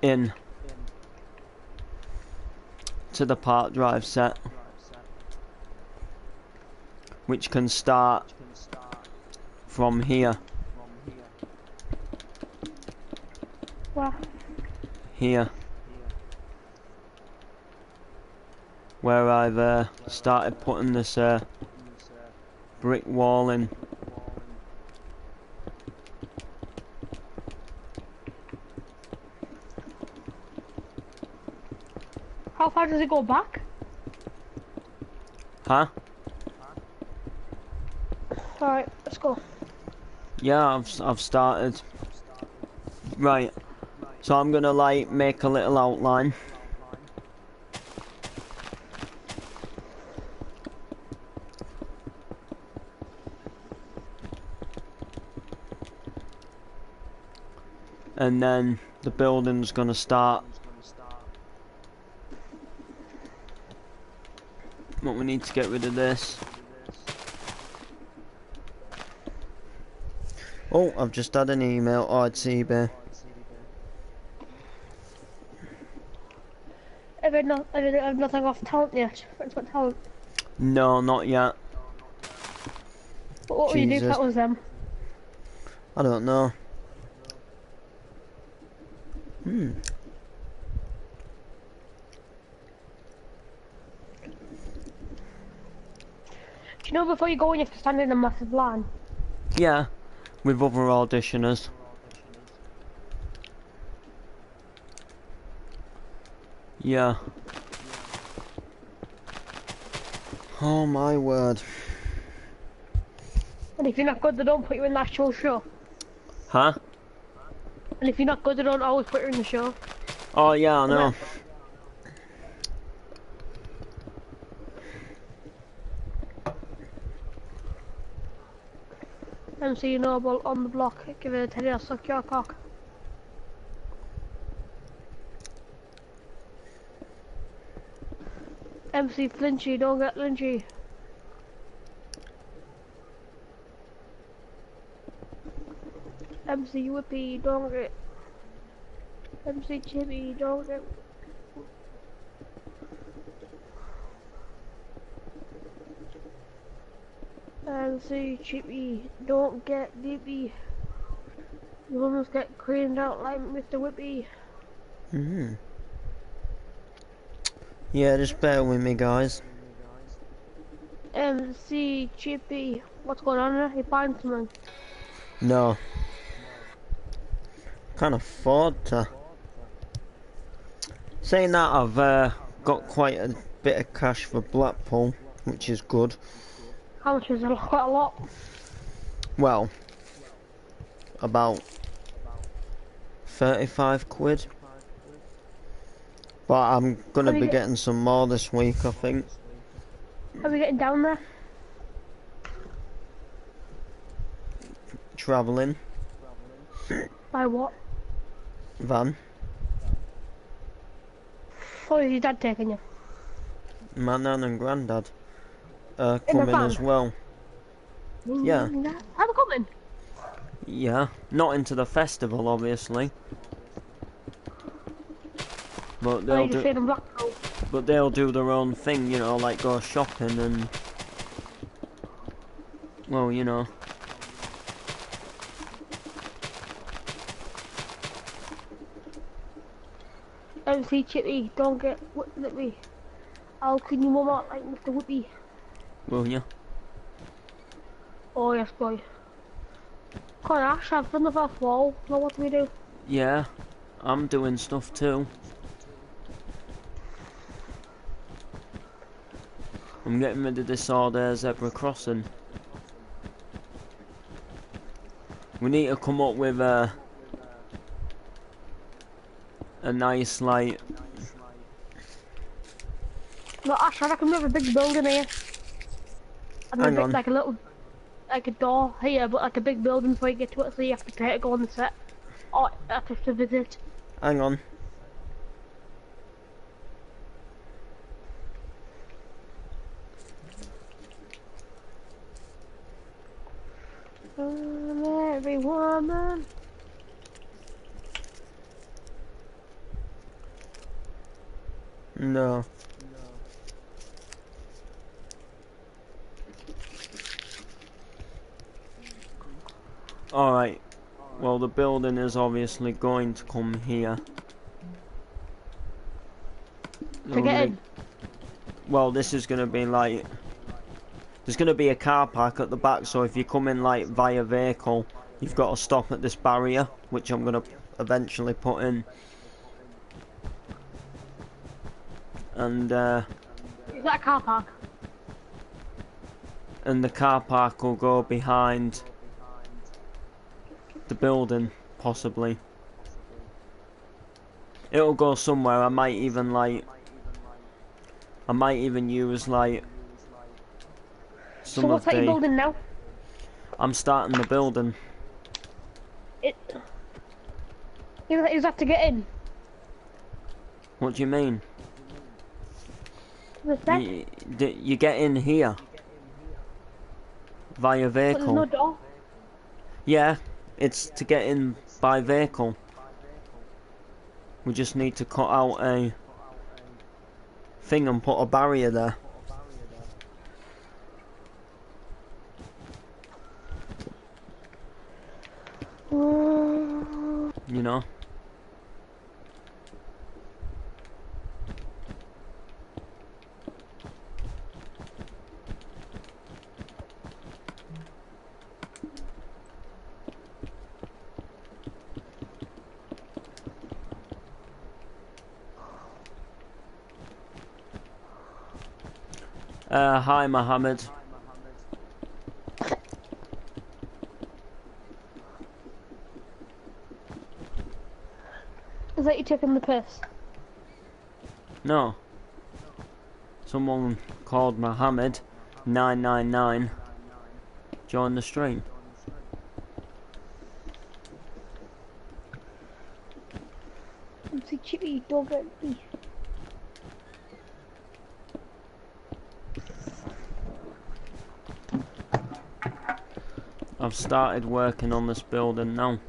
in to the park drive set, which can start from here. Wow. Here. Where I've started putting this brick wall in. How far does it go back? Huh? Alright, let's go. Yeah, I've started. Right. So I'm gonna like make a little outline. And then the building's gonna start. But we need to get rid of this. Oh, I've just had an email. Oh, it's eBay. I've nothing off talent yet. Friends got talent. No, not yet. But what would you do if Jesus. that was them? I don't know. Hmm. Do you know before you go in you have to stand in a massive line? Yeah, with other auditioners. Yeah. Oh my word. And if you're not good, they don't put you in the actual show. Huh? And if you're not good, they don't always put you in the show. Oh yeah, I know. MC Noble on the block, give it a teddy, I'll suck your cock. MC Flinchy, don't get lynchy. MC Whippy, don't get. MC Chippy, don't get. MC Chippy, don't get dippy. You almost get cleaned out like Mr. Whippy. Hmm. Yeah, just bear with me, guys. MC Chippy, what's going on there? You find something? No. Can't afford to. Saying that, I've got quite a bit of cash for Blackpool, which is good. How much is it? Quite a lot. Well, about 35 quid. But I'm gonna be getting some more this week, I think. Are we getting down there? Travelling. By what? Van. Oh, is your dad taking you? My nan and granddad In coming the van? as well. Yeah. I'm coming. Yeah. Not into the festival, obviously. But Oh, you just saying I'm Blackpool. but they'll do their own thing, you know, like go shopping and, well, you know. MC Chippy, don't get Whippy. I'll clean your mum out like Mr. Whippy. Will you? Oh yes, boy. Come on, Ash, I've done the first wall. Now what do we do? Yeah. I'm doing stuff too. I'm getting rid of this all there zebra crossing. We need to come up with a nice, like... No, Ash, I reckon we have a big building here. And Hang on. like a little, like a door here, but like a big building before you get to it, so you have to pay to go on the set. Or have to visit. Hang on. Every woman. No. Alright. Well, the building is obviously going to come here. To get in. Well, this is going to be like... There's going to be a car park at the back, so if you come in like via vehicle, you've got to stop at this barrier, which I'm going to eventually put in. And Is that a car park? and the car park will go behind the building, possibly. It'll go somewhere. I might even use like some So what's of that the... you're building now? I'm starting the building. Is that to get in? What do you mean? The set? You get in here via But there's vehicle. no door. Yeah, it's to get in by vehicle. We just need to cut out a thing and put a barrier there. You know? Hi Mohammed. Is that you taking the piss? No. Someone called Mohammed 999 joined the stream. MC Chippy, don't get me. I've started working on this building now.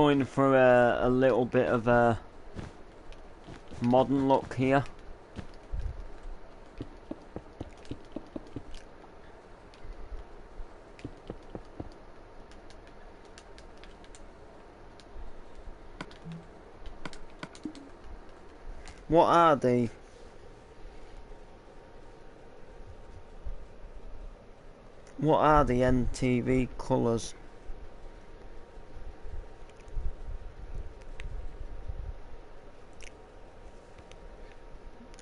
going for a little bit of a modern look here. What are they? What are the NTV colours?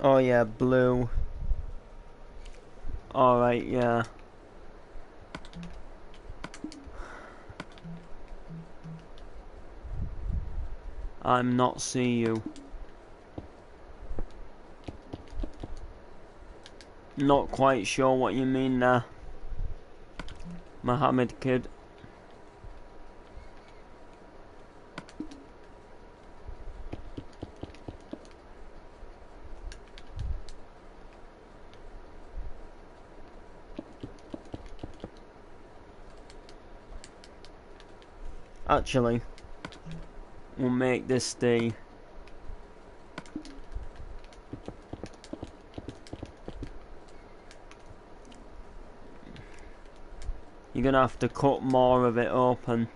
Oh yeah, blue. Alright, yeah. I'm not see you. Not quite sure what you mean there, Mohammed kid. Actually, we'll make this the you're gonna have to cut more of it open.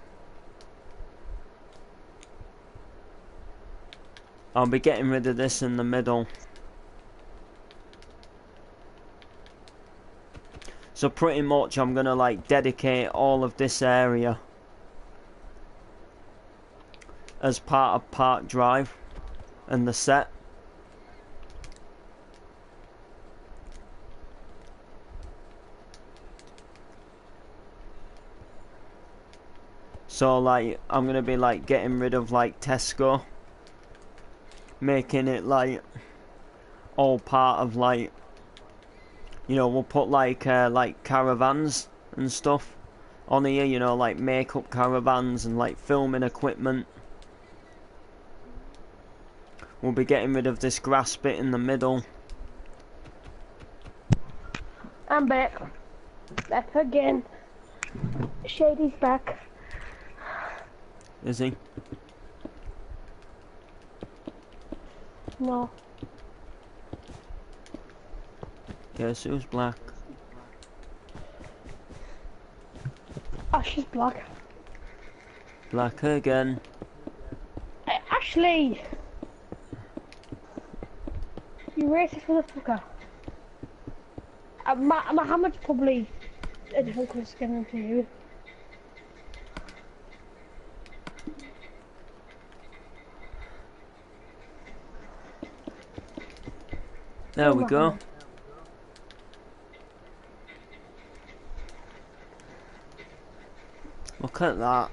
I'll be getting rid of this in the middle. So pretty much I'm gonna like dedicate all of this area as part of Park Drive and the set. So like I'm gonna be like getting rid of like Tesco, making it like all part of like, you know, we'll put like caravans and stuff on here, you know, like makeup caravans and like filming equipment. We'll be getting rid of this grass bit in the middle. I'm back. Back again. Shady's back. Is he? No. Guess who's black? Oh, she's black. Black again. Ashley! You racist motherfucker. Mohammed's probably a different colour skin to you. There we go. Look at that.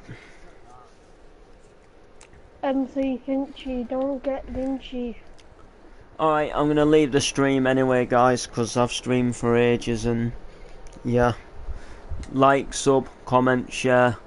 So you think she don't get lynchy? Alright, I'm gonna leave the stream anyway, guys, because I've streamed for ages and yeah. Like, sub, comment, share.